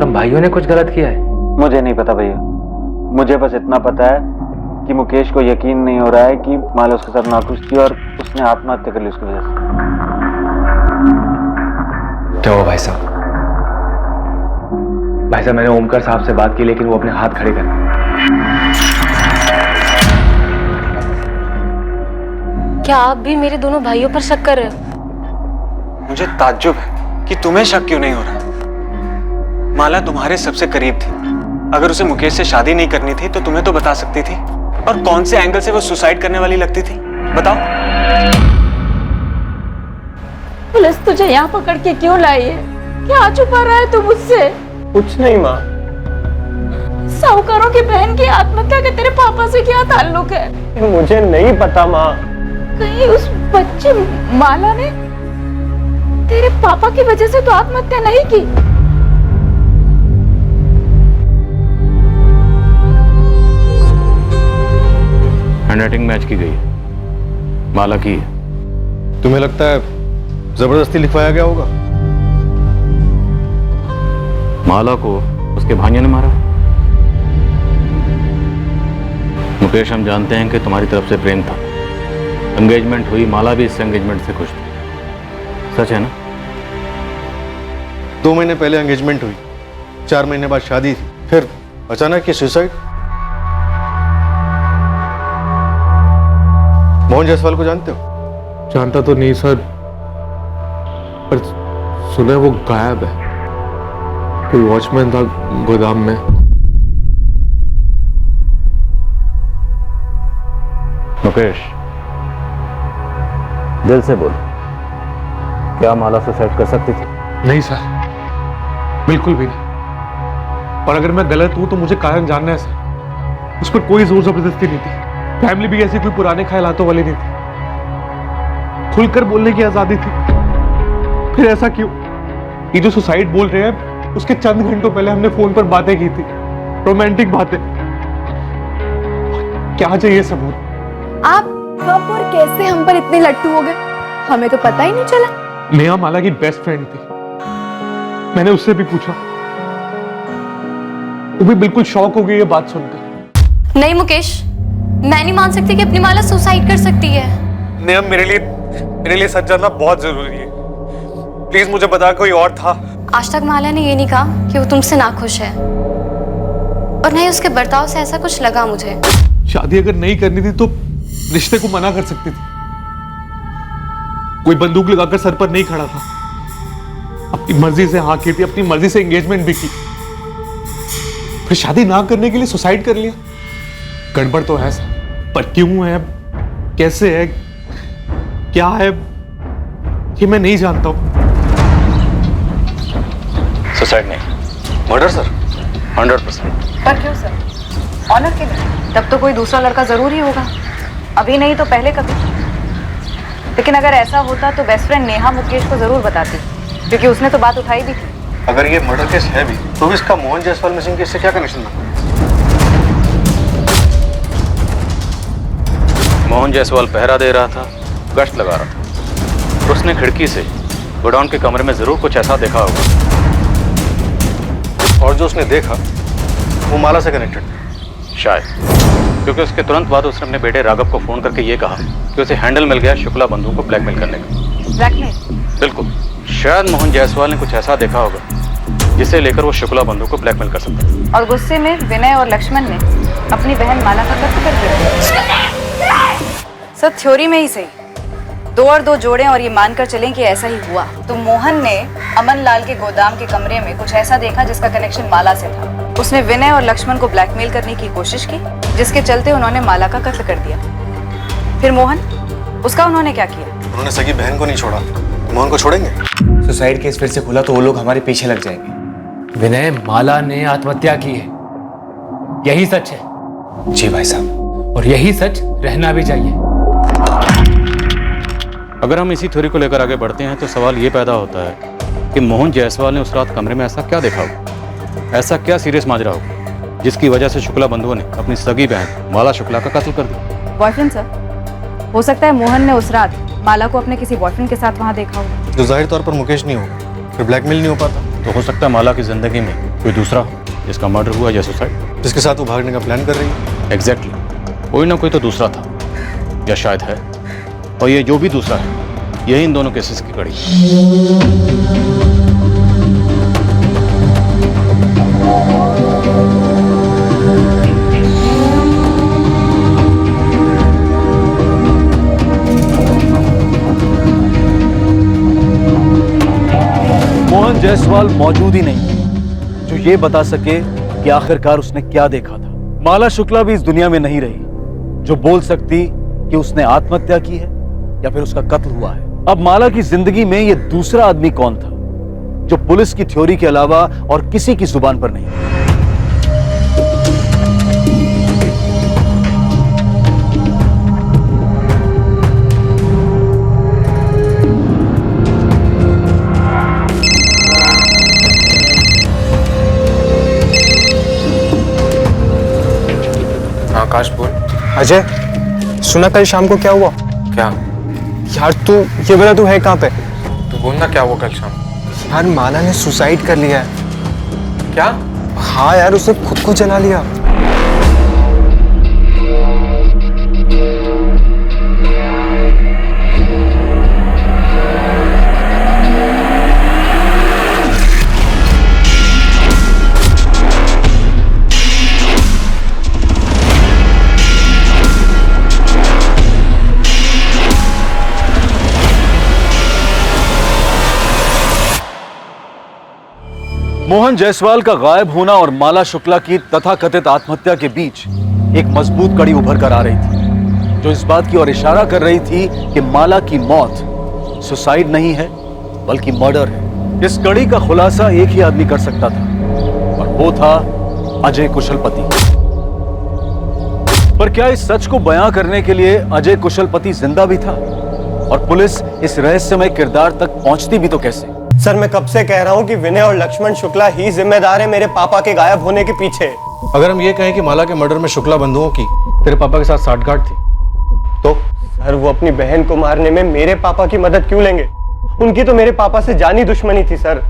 तुम भाइयों ने कुछ गलत किया है? मुझे नहीं पता भैया। मुझे बस इतना पता है कि मुकेश को यकीन नहीं हो रहा है कि माला उसके साथ नाखुश थी और उसने आत्महत्या कर ली उसकी वजह से। क्या हुआ भाई साहब? भाई साहब, मैंने ओमकार साहब से बात की, लेकिन वो अपने हाथ खड़े कर दिए। क्या आप भी मेरे दोनों भाइयों पर शक कर रहे हो? मुझे ताज्जुब है कि तुम्हें शक क्यों नहीं हो रहा। माला तुम्हारे सबसे करीब थी। अगर उसे मुकेश से शादी नहीं करनी थी तो तुम्हें तो बता सकती थी। और कौन से एंगल से वो सुसाइड करने वाली लगती थी, बताओ। पुलिस तुझे यहाँ पकड़ के क्यों लाई है? क्या छुपा रहा है तू मुझसे? कुछ नहीं माँ। साहूकारों की बहन की आत्महत्या के तेरे पापा से क्या ताल्लुक है? मुझे नहीं पता माँ। कहीं उस बच्चे माला ने तेरे पापा की वजह से तो आत्महत्या नहीं की? हैंडराइटिंग मैच की गई है, माला की है। तुम्हें लगता है जबरदस्ती लिखवाया गया होगा? माला को उसके भांजे ने मारा। मुकेश, हम जानते हैं कि तुम्हारी तरफ से प्रेम था। एंगेजमेंट हुई, माला भी इस एंगेजमेंट से खुश थी। सच है ना? 2 महीने पहले एंगेजमेंट हुई, 4 महीने बाद शादी थी, फिर अचानक ये सुसाइड। मोहन जायसवाल को जानते हो? जानता तो नहीं सर, पर सुना है वो गायब है। कोई वॉचमैन था गोदाम में। मुकेश, दिल से बोल, क्या माला सुसाइड कर सकती थी? नहीं सर, बिल्कुल भी नहीं। और अगर मैं गलत हूं तो मुझे कारण जानना है सर। उस पर कोई जोर जबरदस्ती नहीं थी। फैमिली भी ऐसी कोई पुराने ख्यालातों वाली नहीं थी। खुलकर बोलने की आजादी थी। फिर ऐसा क्यों? ये जो सुसाइड बोल रहे हैं, उसके चंद घंटों पहले हमने फोन पर बातें की थी, रोमांटिक बातें। क्या चाहिए सबूत? आप कब और कैसे हम पर इतने लट्टू हो गए, हमें तो पता ही नहीं चला। नेहा माला की बेस्ट फ्रेंड थी। मैंने उससे भी पूछा, वो भी बिल्कुल शॉक हो गई ये बात सुनकर। नहीं मुकेश, मैं नहीं मान सकती कि अपनी माला सुसाइड कर सकती है। नेहा, मेरे लिए सच जानना बहुत जरूरी है। प्लीज मुझे बता, कोई और था? आज तक माला ने ये नहीं कहा कि वो तुमसे नाखुश है, और नहीं उसके बर्ताव से ऐसा कुछ लगा मुझे। शादी अगर नहीं करनी थी तो रिश्ते को मना कर सकती थी। कोई बंदूक लगाकर सर पर नहीं खड़ा था। अपनी मर्जी से हाँ की थी, अपनी मर्जी से एंगेजमेंट भी की, फिर शादी ना करने के लिए सुसाइड कर लिया। गड़बड़ तो है सर, पर क्यों है, कैसे है, क्या है, ये मैं नहीं जानता हूं। सुसाइड नहीं, मर्डर सर? 100%। पर क्यों सर? ऑनर के लिए? तब तो कोई दूसरा लड़का जरूर ही होगा, अभी नहीं तो पहले कभी। लेकिन अगर ऐसा होता तो बेस्ट फ्रेंड नेहा मुकेश को जरूर बताती, क्योंकि उसने तो बात उठाई भी थी। अगर ये मर्डर केस है भी तो इसका मोहन जायसवाल मिसिंग केस से क्या कनेक्शन बनता है? मोहन जायसवाल पहरा दे रहा था, गश्त लगा रहा था। उसने खिड़की से गोडाउन के कमरे में जरूर कुछ ऐसा देखा होगा। और जो उसने देखा वो माला से कनेक्टेड था? शायद, क्योंकि उसके तुरंत बाद उसने अपने बेटे राघव को फोन करके ये कहा कि उसे हैंडल मिल गया शुक्ला बंधु को ब्लैकमेल करने का। ब्लैकमेल? बिल्कुल। शायद मोहन जायसवाल ने कुछ ऐसा देखा होगा जिसे लेकर वो शुक्ला बंधु को ब्लैकमेल कर सकता है। और गुस्से में विनय और लक्ष्मण ने अपनी बहन माला का कत्ल कर दिया। सर थ्योरी में ही सही, 2 और 2 जोड़ें और ये मानकर चलें कि ऐसा ही हुआ, तो मोहन ने अमन लाल के गोदाम के कमरे में कुछ ऐसा देखा जिसका कनेक्शन माला से था। उसने विनय और लक्ष्मण को ब्लैकमेल करने की कोशिश की, जिसके चलते उन्होंने माला का कत्ल कर दिया। फिर मोहन, उसका उन्होंने क्या किया? उन्होंने सगी बहन को नहीं छोड़ा, मोहन को छोड़ेंगे? सुसाइड केस फिर से खुला तो वो लोग हमारे पीछे लग जाएंगे। विनय, माला ने आत्महत्या की है, यही सच है। जी भाई साहब, और यही सच रहना भी चाहिए। अगर हम इसी थ्योरी को लेकर आगे बढ़ते हैं तो सवाल ये पैदा होता है कि मोहन जायसवाल ने उस रात कमरे में ऐसा क्या देखा होगा, ऐसा क्या सीरियस माजरा होगा जिसकी वजह से शुक्ला बंधुओं ने अपनी सगी बहन माला शुक्ला का कत्ल कर दिया। बॉयफ्रेंड सर, हो सकता है मोहन ने उस रात माला को अपने किसी बॉयफ्रेंड के साथ वहाँ देखा हो। जो जाहिर तौर पर मुकेश नहीं होगा, फिर ब्लैकमेल नहीं हो पाता। तो हो सकता है माला की जिंदगी में कोई दूसरा हो जिसका मर्डर हुआ या सुसाइड, जिसके साथ वो भागने का प्लान कर रही है। एग्जैक्टली, कोई ना कोई तो दूसरा था या शायद है, और ये जो भी दूसरा है यही इन दोनों केसेस की कड़ी है। मोहन जायसवाल मौजूद ही नहीं जो ये बता सके कि आखिरकार उसने क्या देखा था। माला शुक्ला भी इस दुनिया में नहीं रही जो बोल सकती कि उसने आत्महत्या की है या फिर उसका कत्ल हुआ है। अब माला की जिंदगी में ये दूसरा आदमी कौन था जो पुलिस की थ्योरी के अलावा और किसी की जुबान पर नहीं? आकाश बोल। अजय, सुना कल शाम को क्या हुआ? क्या यार तू ये बता, तू है कहाँ पे? तू बोलना क्या हुआ कल शाम? यार माला ने सुसाइड कर लिया है। क्या? हाँ यार, उसने खुद को जला लिया। मोहन जायसवाल का गायब होना और माला शुक्ला की तथाकथित आत्महत्या के बीच एक मजबूत कड़ी उभर कर आ रही थी जो इस बात की ओर इशारा कर रही थी कि माला की मौत सुसाइड नहीं है बल्कि मर्डर है। इस कड़ी का खुलासा एक ही आदमी कर सकता था और वो था अजय कुशलपति। पर क्या इस सच को बयां करने के लिए अजय कुशलपति जिंदा भी था और पुलिस इस रहस्यमय किरदार तक पहुंचती भी तो कैसे? सर मैं कब से कह रहा हूँ कि विनय और लक्ष्मण शुक्ला ही जिम्मेदार है मेरे पापा के गायब होने के पीछे। अगर हम ये कहें कि माला के मर्डर में शुक्ला बंधुओं की तेरे पापा के साथ साठगांठ थी तो? सर वो अपनी बहन को मारने में मेरे पापा की मदद क्यों लेंगे? उनकी तो मेरे पापा से जानी दुश्मनी थी सर।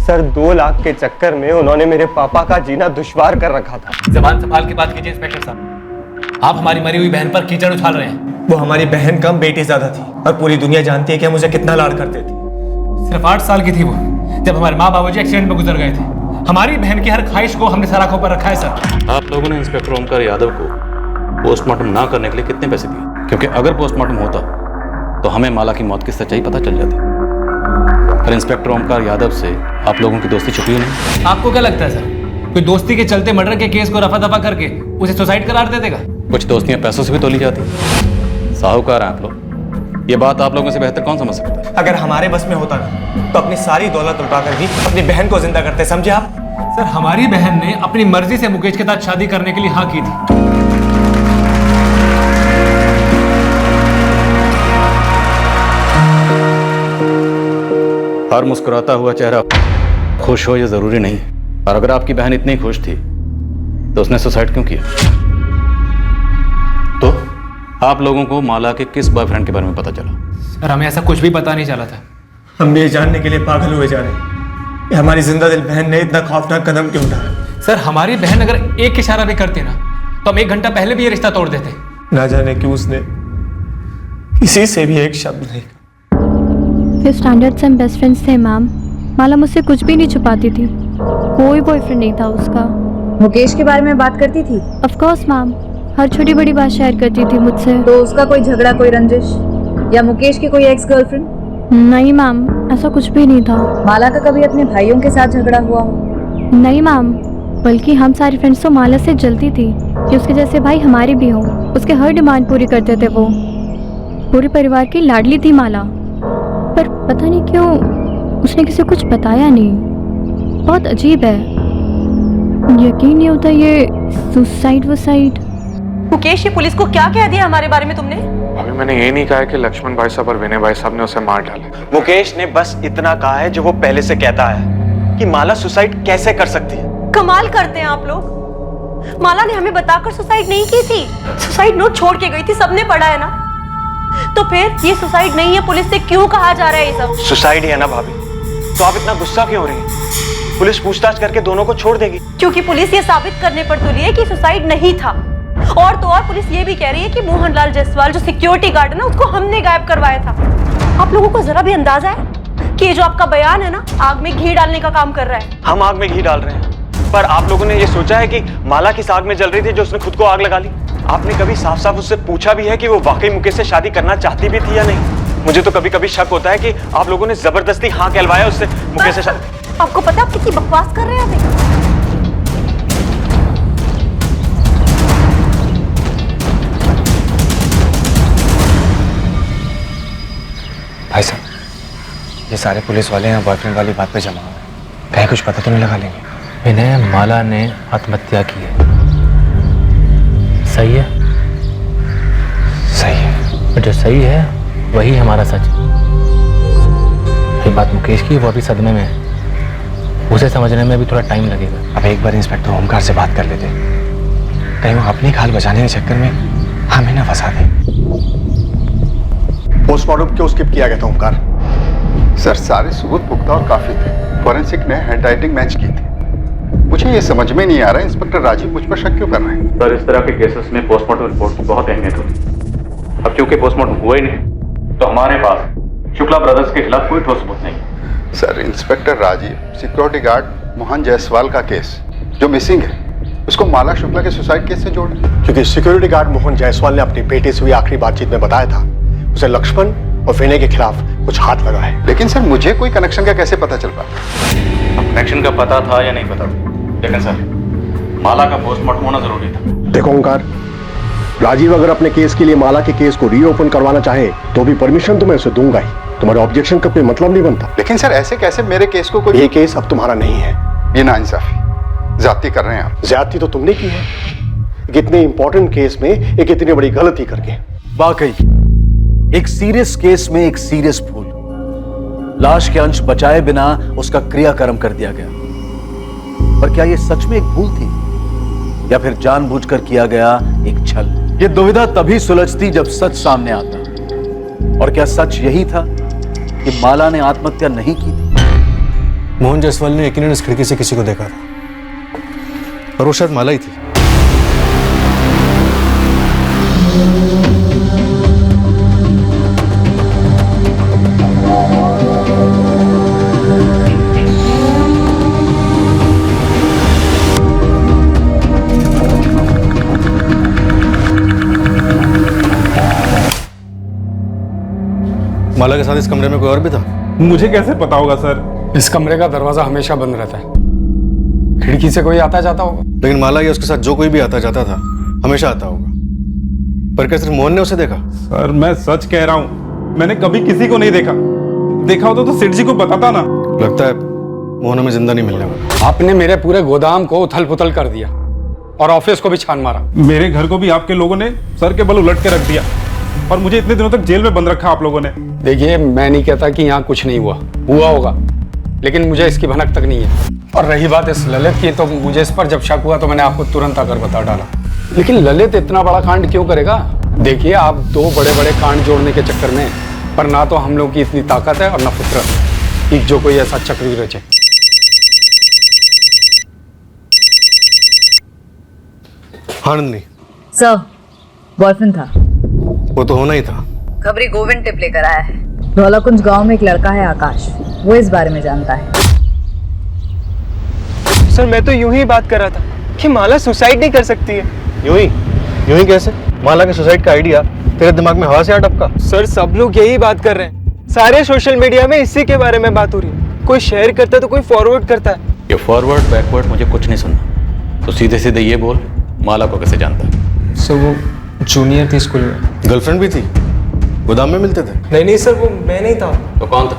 सर 2 लाख के चक्कर में उन्होंने मेरे पापा का जीना दुश्वार कर रखा था। जबान संभाल के बात कीजिए इंस्पेक्टर साहब, आप हमारी मरी हुई बहन पर कीचड़ उछाल रहे हैं। वो हमारी बहन कम, बेटी ज्यादा थी और पूरी दुनिया जानती है कि हम उसे कितना लाड करते थे। सिर्फ 8 साल की थी वो जब हमारे माँ बाबूजी एक्सीडेंट में गुजर गए थे। हमारी बहन की हर ख्वाहिश को हमने सर आंखों पर रखा है सर। आप लोगों ने इंस्पेक्टर ओमकार यादव को पोस्टमार्टम ना करने के लिए कितने पैसे दिए? क्योंकि अगर पोस्टमार्टम होता तो हमें माला की मौत की सच्चाई पता चल जाती। पर इंस्पेक्टर ओमकार यादव से आप लोगों की दोस्ती छुपी नहीं। आपको क्या लगता है सर, कोई दोस्ती के चलते मर्डर के केस को रफा दफा करके उसे सुसाइड करार दे देगा? कुछ दोस्तियां पैसों से भी तोली जाती। साहूकार हैं आप लोग, ये बात आप लोगों से बेहतर कौन समझ सकता है? अगर हमारे बस में होता ना तो अपनी सारी दौलत लुटाकर भी अपनी बहन को जिंदा करते, समझे आप? सर हमारी बहन ने अपनी मर्जी से मुकेश के साथ शादी करने के लिए हाँ की थी। हर मुस्कुराता हुआ चेहरा खुश हो ये जरूरी नहीं, और अगर आपकी बहन इतनी खुश थी तो उसने सुसाइड क्यों किया? तो आप लोगों को माला के किस बॉयफ्रेंड के बारे में पता चला? सर हमें ऐसा कुछ भी पता नहीं चला था। हम भी ये जानने के लिए पागल हुए जा रहे हैं कि हमारी जिंदा दिल बहन ने इतना खौफनाक कदम क्यों उठाया। सर हमारी बहन अगर एक इशारा भी करती ना तो हम 1 घंटा पहले भी ये रिश्ता तोड़ देते। ना जाने क्यों उसने किसी से भी एक शब्द नहीं। फिर स्टैंडर्ड से हम बेस्ट फ्रेंड्स थे मैम। माला मुझसे कुछ भी नहीं छुपाती थी, कोई बॉयफ्रेंड नहीं था उसका। मुकेश के बारे में बात करती थी? ऑफ कोर्स मैम, हर छोटी बड़ी बात शेयर करती थी मुझसे। तो उसका कोई झगड़ा, कोई रंजिश या मुकेश की कोई एक्स गर्लफ्रेंड? नहीं मैम, ऐसा कुछ भी नहीं था। माला का कभी अपने भाइयों के साथ झगड़ा हुआ हो? नहीं मैम, बल्कि हम सारी फ्रेंड्स तो माला से जलती थी कि उसके जैसे भाई हमारे भी हों। उसके हर डिमांड पूरी करते थे वो। पूरे परिवार की लाडली थी माला, पर पता नहीं क्यों उसने किसी कुछ बताया नहीं। बहुत अजीब है, यकीन नहीं होता ये सुसाइड वुसाइड। मुकेश, ये पुलिस को क्या कह दिया हमारे बारे में तुमने? अभी मैंने ये नहीं कहा है कि लक्ष्मण भाई साहब और विनय भाई साहब ने उसे मार डाला। मुकेश ने बस इतना कहा है जो वो पहले से कहता है कि माला सुसाइड कैसे कर सकती है। कमाल करते हैं आप लोग। माला ने हमें बताकर सुसाइड नहीं की थी, सुसाइड नोट छोड़ के गई थी, सबने पढ़ा है ना। तो फिर ये सुसाइड नहीं है, पुलिस से क्यों कहा जा रहा है ये सब? सुसाइड ही है ना भाभी, तो आप इतना गुस्सा क्यों हो रही हैं? पुलिस पूछताछ करके दोनों को छोड़ देगी। क्योंकि पुलिस ये साबित करने पर तुली है कि सुसाइड नहीं था। और तो और पुलिस ये भी कह रही है कि मोहनलाल जायसवाल जो सिक्योरिटी गार्ड है ना, उसको हमने गायब करवाया था। आप लोगों को जरा भी अंदाजा है कि ये जो आपका बयान है ना, आग में घी डालने का काम कर रहा है? हम आग में घी डाल रहे हैं, पर आप लोगों ने ये सोचा है कि माला किस आग में जल रही थी जो उसने खुद को आग लगा ली? आपने कभी साफ साफ उससे पूछा भी है कि वो वाकई मुकेश से शादी करना चाहती भी थी या नहीं? मुझे तो कभी कभी शक होता है कि आप लोगों ने जबरदस्ती हाँ कहलवाया उससे मुकेश से शादी। आपको पता आप कितनी बकवास कर रहे हैं अभी? भाई साहब, ये सारे पुलिस वाले हैं बॉयफ्रेंड वाली बात पे जमा हुए, कहीं कुछ पता तो नहीं लगा लेंगे? विनय, माला ने आत्महत्या की है, सही है? सही है। और जो सही है वही हमारा सच है। ये बात मुकेश की, वो अभी सदमे में है, उसे समझने में भी थोड़ा टाइम लगेगा। अब एक बार इंस्पेक्टर ओमकार से बात कर लेते, कहीं वो अपनी खाल बचाने के चक्कर में हमें ना फंसा दे। पोस्टमार्टम क्यों स्किप किया गया था ओमकार? सर सारे सबूत पुख्ता और काफी थे। फॉरेंसिक ने हैंडराइटिंग मैच की थी। मुझे ये समझ में नहीं आ रहा है इंस्पेक्टर राजीव मुझ पर शक क्यों कर रहे हैं। सर इस तरह के केसेस में पोस्टमार्टम रिपोर्ट की बहुत अहमियत होती है। अब क्योंकि पोस्टमार्टम हुआ ही नहीं तो हमारे पास शुक्ला ब्रदर्स के खिलाफ कोई ठोस सबूत नहीं। Sir inspector Rajeev, security guard Mohan Jaiswal का केस जो मिसिंग है उसको माला शुक्ला के सुसाइड केस से जोड़े, क्योंकि सिक्योरिटी गार्ड मोहन जायसवाल ने अपनी बेटे से हुई आखिरी बातचीत में बताया था उसे लक्ष्मण और विनय के खिलाफ कुछ हाथ लगा है। लेकिन सर मुझे कोई कनेक्शन का कैसे पता चल पाया? कनेक्शन का पता था या नहीं पता, लेकिन सर माला का पोस्टमार्टम होना जरूरी था। देखो ओमकार, राजीव अगर अपने केस के लिए माला के केस को रीओपन करवाना चाहे तो भी परमिशन तो मैं उसे दूंगा ही। तुम्हारे ऑब्जेक्शन का कोई मतलब नहीं बनता। लेकिन सर ऐसे कैसे मेरे केस को कोई... ये केस अब तुम्हारा नहीं है। ये नाइंसाफी, ज्यादती कर रहे हैं आप। ज्यादती तो तुमने की है, इतने इंपॉर्टेंट केस में एक इतनी बड़ी गलती करके। वाकई एक सीरियस केस में एक सीरियस भूल, लाश के अंश बचाए बिना उसका क्रियाकर्म कर दिया गया। पर क्या यह सच में एक भूल थी या फिर जानबूझकर किया गया एक छल? यह दुविधा तभी सुलझती जब सच सामने आता। और क्या सच यही था कि माला ने आत्महत्या नहीं की थी? मोहन जायसवाल ने यकीनन इस खिड़की से किसी को देखा था और वो शायद माला ही थी। माला के साथ इस कमरे में कोई और भी था? मुझे कैसे पता होगा सर? इस कमरे का दरवाजा हमेशा बंद रहता है, खिड़की से कोई आता जाता होगा। लेकिन माला या उसके साथ जो कोई भी आता जाता था हमेशा आता होगा। पर क्या सिर्फ मोहन ने उसे देखा? सर मैं सच कह रहा हूँ, मैंने कभी किसी को नहीं देखा। देखा होता तो सेठ जी को बताता ना। लगता है मोहन हमें जिंदा नहीं मिलने वाला। आपने मेरे पूरे गोदाम को उथल पुथल कर दिया और ऑफिस को भी छान मारा। मेरे घर को भी आपके लोगों ने सर के बल उलट के रख दिया और मुझे इतने दिनों तक जेल में बंद रखा आप लोगों ने। देखिए, मैं नहीं कहता कि यहाँ कुछ नहीं हुआ होगा, लेकिन मुझे इसकी भनक तक नहीं है। और रही बात इस ललित की, तो मुझे इस पर जब शक हुआ तो मैंने आपको तुरंत आकर बता डाला। लेकिन ललित इतना बड़ा कांड क्यों करेगा? देखिए, आप दो बड़े बड़े कांड जोड़ने के चक्कर में, पर ना तो हम लोगों की इतनी ताकत है और ना फितरत कि जो कोई ऐसा चक्र रचे। हाँ नंदिनी, सर, बॉयफ्रेंड था। वो तो होना ही था। खबरी गोविंद टिप लेकर आया है। धौलाकुंज गांव में एक लड़का है आकाश, वो इस बारे में जानता है। सर, मैं तो यूं ही बात कर रहा था कि माला सुसाइड नहीं कर सकती है। यूं ही कैसे? माला के सुसाइड का आइडिया तेरे दिमाग में हवा से आ टपका? सर, सब लोग यही बात कर रहे हैं। सारे सोशल मीडिया में इसी के बारे में बात हो रही है। कोई शेयर करता है तो कोई फॉरवर्ड करता है। ये फॉरवर्ड बैकवर्ड मुझे कुछ नहीं सुनना, तो सीधे सीधे ये बोल, माला को कैसे जानता है? सर, वो जूनियर थी स्कूल में। गर्लफ्रेंड भी थी? गोदाम में मिलते थे? नहीं सर, वो मैं नहीं था। तो कौन था?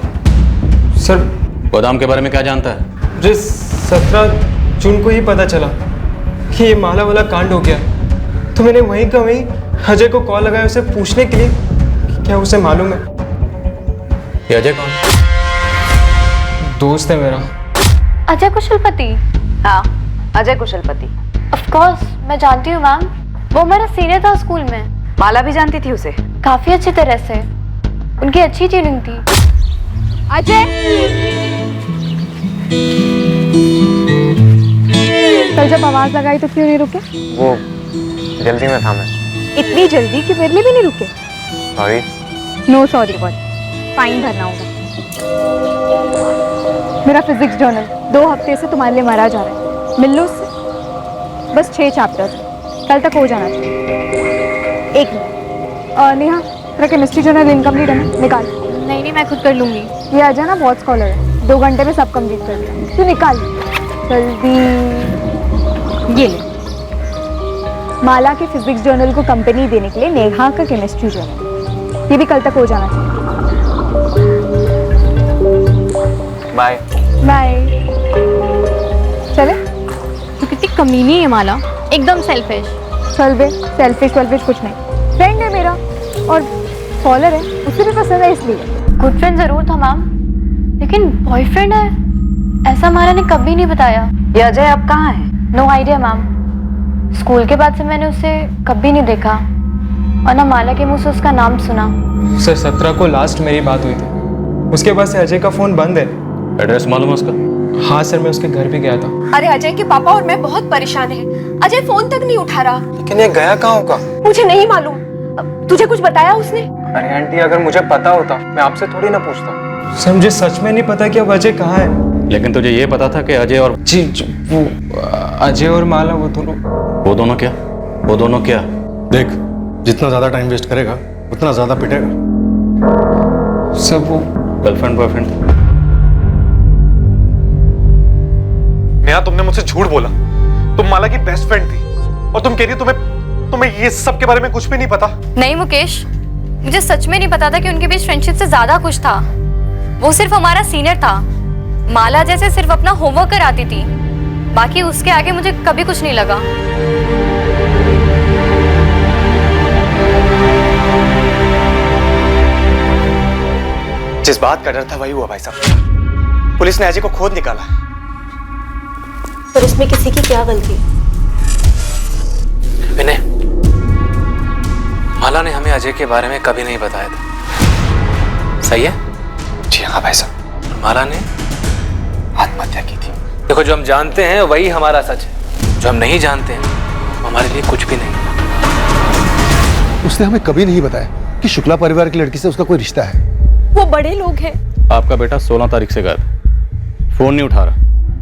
सर, गोदाम के बारे में क्या जानता है? मुझे 17 जून को ही पता चला कि ये माला वाला कांड हो गया, तो मैंने वहीं का वहीं अजय को कॉल लगाया उसे पूछने के लिए कि क्या उसे मालूम है। ये अजय कौन? दोस्त है मेरा। अजय कुशलपति? हाँ, अजय कुशलपति। ऑफ कोर्स, मैं जानती हूँ मैम। वो मेरा सीनियर था स्कूल में। माला भी जानती थी उसे? काफी अच्छी तरह से। उनकी अच्छी ट्यूनिंग थी। अजय, कल जब आवाज लगाई तो क्यों नहीं रुके? वो जल्दी में था मैं। इतनी जल्दी कि मेरे लिए भी नहीं रुके? Sorry. No sorry boy, fine भरना होगा। मेरा फिजिक्स जर्नल 2 हफ्ते से तुम्हारे लिए मरा जा रहा है। मिल लो उससे। बस 6 चैप्टर्स, कल तक हो जाना चाहिए। एक मिनट, नेहा, तेरा केमिस्ट्री जर्नल इनकम्प्लीट है ना? निकाल। नहीं, मैं खुद कर लूंगी। ये अजय ना बहुत स्कॉलर है, 2 घंटे में सब कंप्लीट कर दिया। तू निकाल जल्दी। ये ले, माला के फिजिक्स जर्नल को कंपनी देने के लिए नेहा का केमिस्ट्री जर्नल, ये भी कल तक हो जाना चाहिए। Bye bye. चले? तू कितनी कमीनी है माला, एकदम सेल्फिश। चल बे, सेल्फिश वेल्फिश कुछ नहीं। फ्रेंड है मेरा और फॉलोअर है, उसे भी पसंद है इसलिए। गुड फ्रेंड जरूर था मैम, लेकिन बॉयफ्रेंड है ऐसा माला ने कभी नहीं बताया। ये अजय अब कहाँ है? No idea ma'am. स्कूल के बाद से मैंने उसे कभी नहीं देखा और ना माला के मुंह से उसका नाम सुना। सर, 17 को लास्ट मेरी बात हुई थी, उसके बाद से अजय का फोन बंद है। एड्रेस मालूम है उसका? हाँ सर, मैं उसके घर भी गया था। अरे अजय के पापा और मैं बहुत परेशान हैं। अजय फोन तक नहीं उठा रहा। लेकिन ये गया कहाँ होगा? मुझे नहीं मालूम। तुझे कुछ बताया उसने? अरे आंटी, अगर मुझे पता होता मैं आपसे थोड़ी ना पूछता। सर, मुझे सच में नहीं पता कि अब अजय कहाँ है। लेकिन तुझे ये पता था कि अजय और जी वो अजय और माला वो दोनों क्या? वो दोनों क्या? देख, जितना ज्यादा टाइम वेस्ट करेगा उतना ज्यादा पिटेगा। सब वो गर्लफ्रेंड बॉयफ्रेंड? नेहा, तुमने मुझसे झूठ बोला। तुम माला की बेस्ट फ्रेंड थी और तुम कह रही हो तुम्हें ये सब के बारे में कुछ भी नहीं पता। नहीं मुकेश, मुझे सच में नहीं पता था कि उनके बीच फ्रेंडशिप से ज्यादा कुछ था। वो सिर्फ हमारा सीनियर था। माला जैसे सिर्फ अपना होमवर्क कराती थी, बाकी उसके आगे मुझे कभी कुछ नहीं लगा। जिस बात का डर था वही हुआ भाई साहब। पुलिस ने अजय को खोद निकाला। पर इसमें किसी की क्या गलती? विनय, माला ने हमें अजय के बारे में कभी नहीं बताया था, सही है? जी हाँ भाई साहब। माला ने आत्महत्या की थी। देखो, जो हम जानते हैं वही हमारा सच है, जो हम नहीं जानते हैं वो हमारे लिए कुछ भी नहीं। उसने हमें कभी नहीं बताया कि शुक्ला परिवार की लड़की से उसका कोई रिश्ता है। वो बड़े लोग हैं। आपका बेटा 16 तारीख से गायब, फोन नहीं उठा रहा।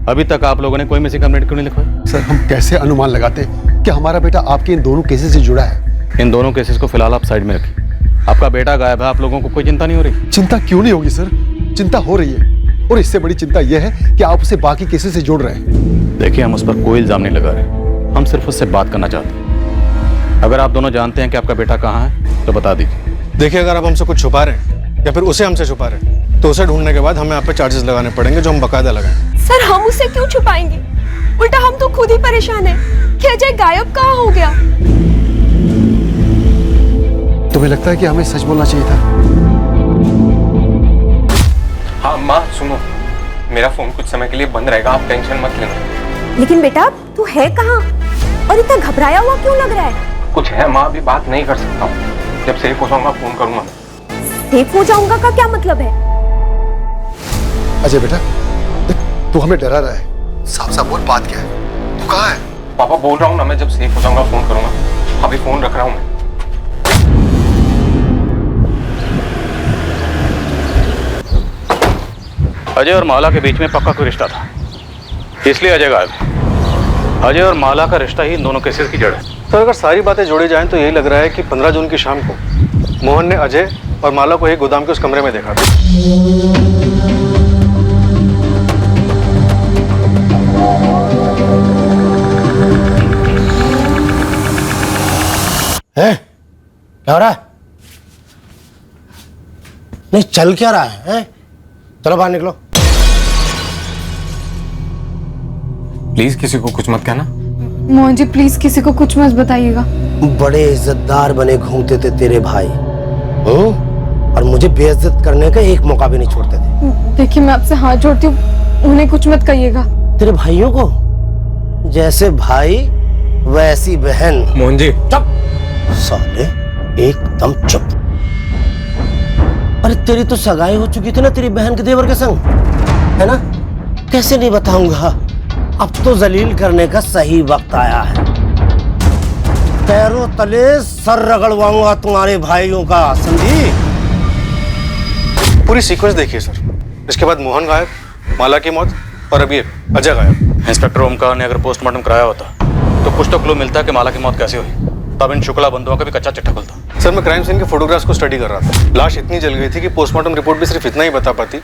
अभी तक आप लोगों ने कोई मिसिंग कंप्लेंट क्यों नहीं लिखवाई? सर, हम कैसे अनुमान लगाते कि हमारा बेटा आपके इन दोनों केसेस से जुड़ा है? इन दोनों केसेस को फिलहाल आप साइड में रखिए। आपका बेटा गायब है, आप लोगों को कोई चिंता नहीं हो रही? चिंता क्यों नहीं होगी सर, चिंता हो रही है, और इससे बड़ी चिंता यह है कि आप उसे बाकी केसेस से जोड़ रहे हैं। देखिए, हम उस पर कोई इल्जाम नहीं लगा रहे, हम सिर्फ उससे बात करना चाहते हैं। अगर आप दोनों जानते हैं कि आपका बेटा कहाँ है तो बता दीजिए। देखिए, अगर आप हमसे कुछ छुपा रहे हैं या फिर उसे हमसे छुपा रहे हैं तो उसे ढूंढने के बाद हमें आप पे चार्जेस लगाने पड़ेंगे, जो हम बकायदा लगाएं। सर हम उसे क्यों छुपाएंगे? उल्टा हम तो खुद ही परेशान हैं कि अजय गायब कहाँ हो गया। तुम्हें लगता है कि हमें सच बोलना चाहिए था? हाँ माँ सुनो, मेरा फोन कुछ समय के लिए बंद रहेगा, आप टेंशन मत लेना। लेकिन बेटा तू है कहाँ और इतना घबराया हुआ क्यों लग रहा है? कुछ है माँ, अभी बात नहीं कर सकता हूँ, जब सेफ हो जाऊंगा फोन करूंगा। सेफ हो जाऊंगा का क्या मतलब है? अजय बेटा देख, तू हमें डरा रहा है, साफ साफ बोल बात क्या है, तू कहाँ है? पापा बोल रहा हूँ ना, मैं जब सेफ हो जाऊंगा फोन करूंगा, अभी फोन रख रहा हूँ मैं। अजय और माला के बीच में पक्का कोई रिश्ता था, इसलिए अजय गायब है। अजय और माला का रिश्ता ही इन दोनों केसेस की जड़ है। तो अगर सारी बातें जोड़ी जाएं तो यही लग रहा है कि 15 जून की शाम को मोहन ने अजय और माला को एक गोदाम के उस कमरे में देखा था। है? क्या हो रहा है? नहीं चल क्या रहा है? चलो बाहर निकलो। प्लीज किसी को कुछ मत कहना। मोहन जी प्लीज किसी को कुछ मत बताइएगा। बड़े इज्जतदार बने घूमते थे तेरे भाई, और मुझे बेइज्जत करने का एक मौका भी नहीं छोड़ते थे। देखिए मैं आपसे हाथ जोड़ती हूँ, उन्हें कुछ मत कहिएगा। तेरे भाइयों को जैसे भाई वैसी बहन। मोहन जी चुप साले, एकदम चुप। अरे तेरी तो सगाई हो चुकी थी ना तेरी बहन के देवर के संग, है ना? कैसे नहीं बताऊंगा, अब तो जलील करने का सही वक्त आया है। पैरों तले सर रगड़वाऊंगा तुम्हारे भाइयों का, समझी? पूरी सीक्वेंस देखिए सर, इसके बाद मोहन गायब, माला की मौत और अब ये अजय गायब। इंस्पेक्टर ओमकार ने अगर पोस्टमार्टम कराया होता तो कुछ तो क्लू मिलता कि माला की मौत कैसे हुई, तब इन शुक्ला बंधुओं का भी कच्चा चिट्ठा खुलता। सर मैं क्राइम सीन के फोटोग्राफ्स को स्टडी कर रहा था, लाश इतनी जल गई थी कि पोस्टमार्टम रिपोर्ट भी सिर्फ इतना ही बता पाती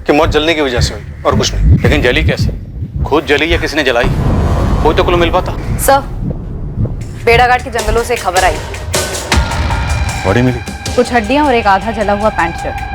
कि मौत जलने की वजह से हुई और कुछ नहीं। लेकिन जली कैसे, खुद जली या किसी ने जलाई, कोई तो क्लू मिल पाता। सर बेड़ाघाट के जंगलों से खबर आई, बॉडी मिली, कुछ हड्डियां और एक आधा जला हुआ पैंट शर्ट।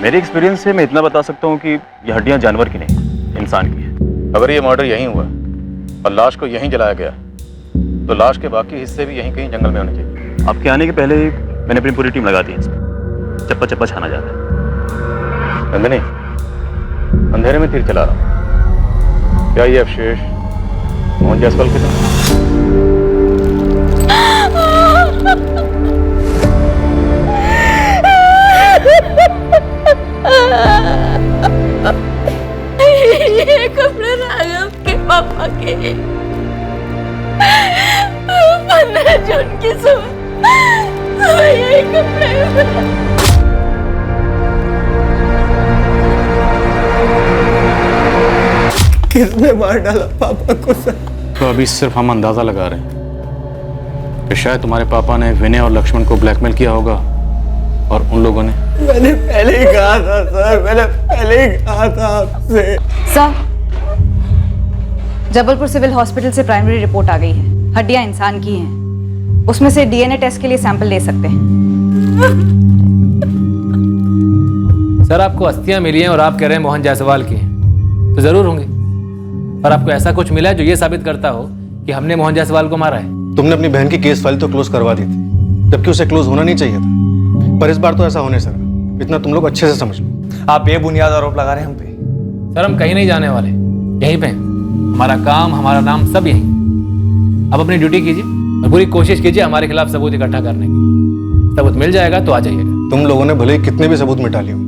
मेरे एक्सपीरियंस से मैं इतना बता सकता हूँ कि ये हड्डियाँ जानवर की नहीं, इंसान की है। अगर ये मर्डर यहीं हुआ और लाश को यहीं जलाया गया तो लाश के बाकी हिस्से भी यहीं कहीं जंगल में होने चाहिए। आपके आने के पहले ही मैंने अपनी पूरी टीम लगा दी है इसमें, चप्पा चप्पा छाना जा रहा है। नंदिनी, अंधेरे में तीर चला रहा हूँ, क्या ये अवशेष मोहन जायसवाल के थे? ये कपड़े राघव के पापा के 15 जून की सुबह ये कपड़े। किसने मार डाला पापा को सर? तो अभी सिर्फ हम अंदाजा लगा रहे हैं कि शायद तुम्हारे पापा ने विनय और लक्ष्मण को ब्लैकमेल किया होगा और उन लोगों ने। मैंने पहले ही कहा था सर, मैंने पहले ही कहा था आपसे। सर जबलपुर सिविल हॉस्पिटल से प्राइमरी रिपोर्ट आ गई है, हड्डियां इंसान की हैं, उसमें से डीएनए टेस्ट के लिए सैंपल ले सकते हैं। सर आपको अस्थियां मिली हैं और आप कह रहे हैं मोहन जायसवाल की हैं, तो जरूर होंगी, पर आपको ऐसा कुछ मिला है जो ये साबित करता हो कि हमने मोहन जायसवाल को मारा है? तुमने अपनी बहन की केस फाइल तो क्लोज करवा दी थी, जबकि उसे क्लोज होना नहीं चाहिए था, पर इस बार तो ऐसा होने सर, इतना तुम लोग अच्छे से समझ लो। आप बेबुनियाद आरोप लगा रहे हैं हम पे। सर हम कहीं नहीं जाने वाले, यहीं पे हमारा काम, हमारा नाम सब यहीं। अब अपनी ड्यूटी कीजिए और पूरी कोशिश कीजिए हमारे खिलाफ सबूत इकट्ठा करने की। सबूत मिल जाएगा तो आ जाइएगा। तुम लोगों ने भले ही कितने भी सबूत मिटा लिए हो,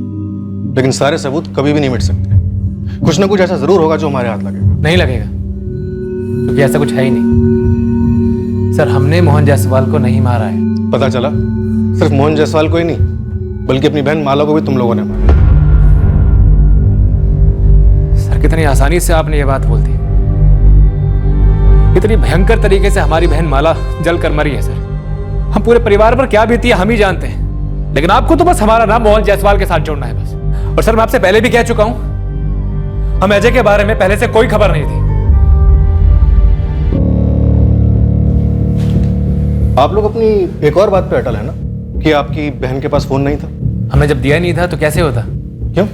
लेकिन सारे सबूत कभी भी नहीं मिट सकते। कुछ ना कुछ ऐसा जरूर होगा जो हमारे हाथ लगेगा। नहीं लगेगा, क्योंकि ऐसा कुछ है ही नहीं। सर हमने मोहन जायसवाल को नहीं मारा है। पता चला सिर्फ मोहन जायसवाल को ही नहीं, बल्कि अपनी बहन माला को भी तुम लोगों ने मारा। सर कितनी आसानी से आपने ये बात बोल दी। इतनी भयंकर तरीके से हमारी बहन माला जल कर मरी है सर। हम पूरे परिवार पर क्या बीती है हम ही जानते हैं, लेकिन आपको तो बस हमारा नाम मोहन जायसवाल के साथ जोड़ना है बस। और सर मैं आपसे पहले भी कह चुका हूं, हम अजय के बारे में पहले से कोई खबर नहीं थी। आप लोग अपनी एक और बात पे अटल है ना कि आपकी बहन के पास फोन नहीं था? हमें जब दिया नहीं था तो कैसे होता? क्यों?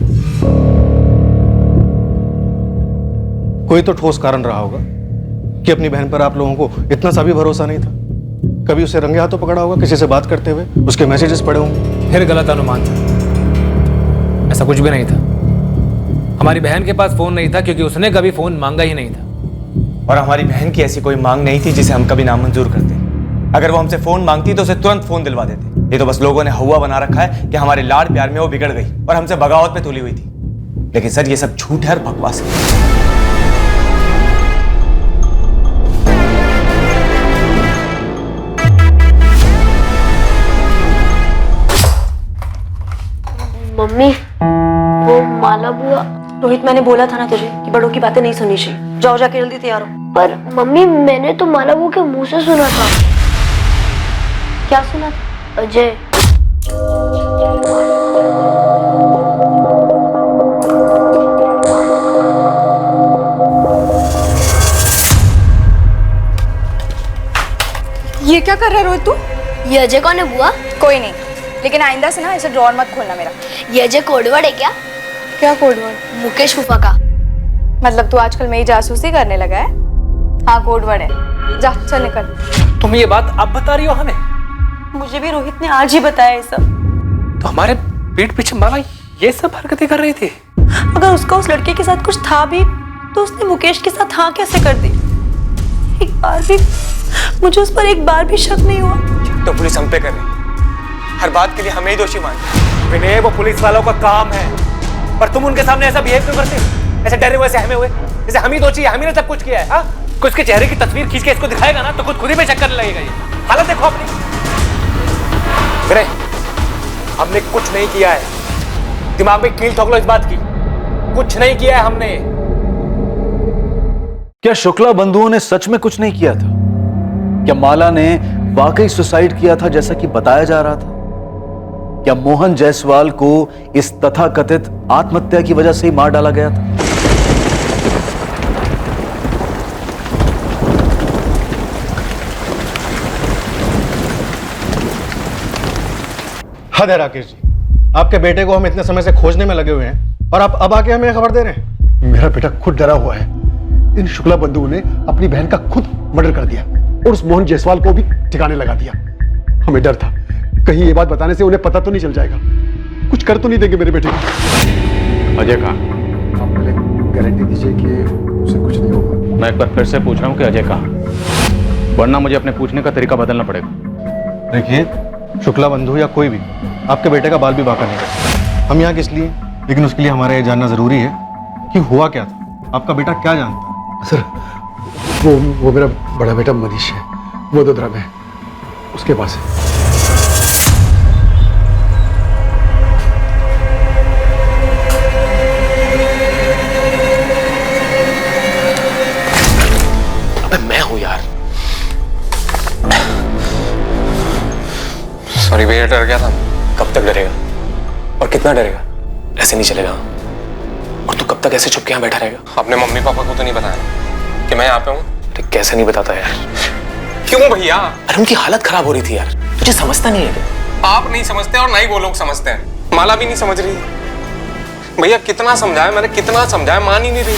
कोई तो ठोस कारण रहा होगा कि अपनी बहन पर आप लोगों को इतना सा भी भरोसा नहीं था। कभी उसे रंगे हाथों पकड़ा होगा किसी से बात करते हुए, उसके मैसेजेस पढ़े होंगे। फिर गलत अनुमान था, ऐसा कुछ भी नहीं था। हमारी बहन के पास फोन नहीं था क्योंकि उसने कभी फोन मांगा ही नहीं था। और हमारी बहन की ऐसी कोई मांग नहीं थी जिसे हम कभी नामंजूर करते। अगर वो हमसे फोन मांगती तो उसे तुरंत फोन दिलवा देते। ये तो बस लोगों ने हवा बना रखा है कि हमारे लाड प्यार में वो बिगड़ गई और हमसे बगावत पे तुली हुई थी। लेकिन सर ये सब झूठ है और बकवास है। मम्मी, वो माला बुआ। रोहित, मैंने बोला था ना तुझे कि बड़ों की बातें नहीं सुननी चाहिए। जाओ जाके जल्दी तैयार हो। पर मम्मी, मैंने तो माला बुआ के मुंह से सुना था। क्या सुना था? अजय। ये क्या कर रहा है रोहित तू? ये अजय कौन है बुआ? कोई नहीं, लेकिन आइंदा से ना ऐसे ड्रॉर मत खोलना मेरा। ये अजय कोडवर्ड है क्या? क्या कोडवर्ड? मुकेश फूफा का। मतलब तू आजकल मेरी जासूसी करने लगा है? हाँ, कोडवर्ड है। जा चल निकल। तुम ये बात अब बता रही हो हमें? मुझे भी रोहित ने आज ही बताया ये सब। तो हमारे पीठ पीछे माला ये सब हरकतें कर रही थी? अगर उसका उस लड़के के साथ कुछ था भी तो उसने मुकेश के साथ हाँ कैसे कर दी? एक बार भी मुझे उस पर एक बार भी शक नहीं हुआ। तो पुलिस हम पे कर रही, हर बात के लिए हमें ही दोषी मानते। विनय, वो पुलिस वालों का काम है, पर तुम उनके सामने ऐसा बिहेव क्यों करते हो? ऐसे डरे हुए सहमे हुए, जैसे हम ही दोषी है, हम ही ने सब कुछ किया है। हाँ, कुछ के चेहरे की तस्वीर खींच के इसको दिखाएगा ना तो खुद ही पे चक्कर लगेगा। ये हालत देखो अपनी। विनय, हमने कुछ नहीं किया है, दिमाग में कील ठोक लो इस बात की। कुछ नहीं किया है हमने। क्या शुक्ला बंधुओं ने सच में कुछ नहीं किया था? क्या माला ने वाकई सुसाइड किया था जैसा कि बताया जा रहा था? क्या मोहन जायसवाल को इस तथाकथित आत्महत्या की वजह से ही मार डाला गया था? हद है राकेश जी, आपके बेटे को हम इतने समय से खोजने में लगे हुए हैं और आप अब आके हमें खबर दे रहे हैं। मेरा बेटा खुद डरा हुआ है। इन शुक्ला बंधुओं ने अपनी बहन का खुद मर्डर कर दिया और उस मोहन जायसवाल को भी ठिकाने लगा दिया। हमें डर था कहीं ये बात बताने से उन्हें पता तो नहीं चल जाएगा, कुछ कर तो नहीं देंगे मेरे बेटे को। अजय कहाँ? आप पहले गारंटी दीजिए कि उसे कुछ नहीं होगा। मैं एक बार फिर से पूछ रहा हूँ कि अजय कहाँ, वरना मुझे अपने पूछने का तरीका बदलना पड़ेगा। देखिए, शुक्ला बंधु या कोई भी आपके बेटे का बाल भी बांका नहीं कर सकता। हम यहाँ किस लिए, लेकिन उसके लिए हमारा ये जानना जरूरी है कि हुआ क्या था, आपका बेटा क्या जानता है। सर, वो मेरा बड़ा बेटा मनीष है, वो वडोदरा में, उसके पास है। अबे मैं हूं यार। सॉरी भैया, डर गया था। कब तक डरेगा और कितना डरेगा? ऐसे नहीं चलेगा। और तू कब तक ऐसे चुप के यहाँ बैठा रहेगा? अपने मम्मी पापा को तो नहीं बताया कि मैं यहाँ पे हूँ? अरे कैसे नहीं बताता यार? क्यों भैया? अरे उनकी हालत खराब हो रही थी यार, तुझे समझता नहीं है क्या? आप नहीं समझते और ना ही वो लोग समझते हैं। माला भी नहीं समझ रही भैया। कितना समझाया मैंने, कितना समझाया, मान ही नहीं रही।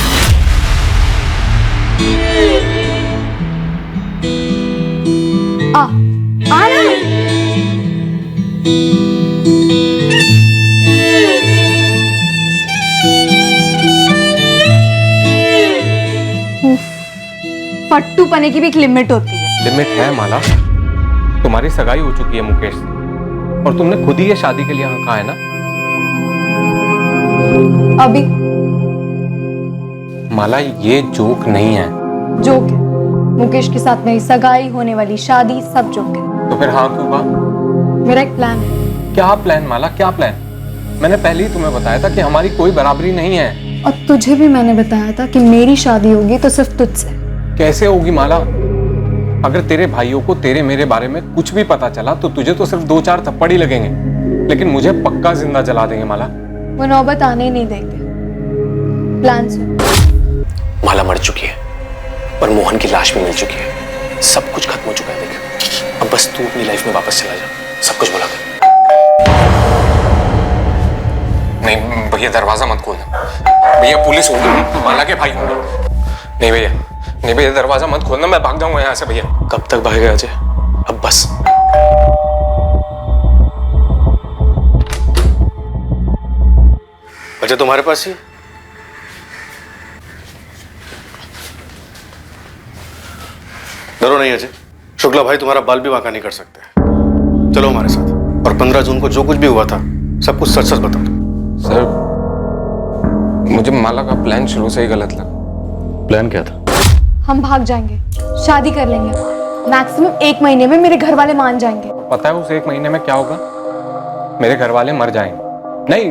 आ रहा है। फट्टू पने की भी एक लिमिट होती है। लिमिट है माला। तुम्हारी सगाई हो चुकी है मुकेश से और तुमने खुद ही ये शादी के लिए हाँ कहा है ना। अभी माला ये जोक नहीं है। जोक है। मुकेश के साथ मेरी सगाई, होने वाली शादी, सब जोक है। तो फिर हाँ क्यों कहा? मेरा एक प्लान है। क्या प्लान माला, क्या प्लान? मैंने पहले ही तुम्हें बताया था कि हमारी कोई बराबरी नहीं है। और तुझे भी मैंने बताया था कि मेरी शादी होगी तो सिर्फ तुझसे। कैसे होगी माला? अगर तेरे भाइयों को तेरे मेरे बारे में कुछ भी पता चला तो तुझे तो सिर्फ 2-4 थप्पड़ ही लगेंगे, लेकिन मुझे पक्का जिंदा जला देंगे माला। वो नौबत आने ही नहीं देंगे। प्लान से माला मर चुकी है और मोहन की लाश भी मिल चुकी है। सब कुछ खत्म हो चुका है। देख, अब बस तू अपनी लाइफ में वापस चला जा, सब कुछ भुला कर। नहीं भैया, दरवाजा मत खोलना भैया, पुलिस होगी, माला के भाई होंगे। नहीं भैया, नहीं भैया, दरवाजा मत खोलना, मैं भाग जाऊंगा यहाँ से भैया। कब तक भागेगा अजय? अब बस। अजय तुम्हारे पास ही? डरो नहीं अजय, शुक्ला भाई तुम्हारा बाल भी वांका नहीं कर सकते। चलो हमारे साथ, और 15 जून को जो कुछ भी हुआ था सब कुछ सच सच बता दो। सर, मुझे माला का प्लान शुरू से ही गलत लगा। प्लान क्या था? हम भाग जाएंगे, शादी कर लेंगे, मैक्सिमम 1 महीने में मेरे घर वाले मान जाएंगे। पता है उस 1 महीने में क्या होगा? मेरे घर वाले मर जाएंगे। नहीं,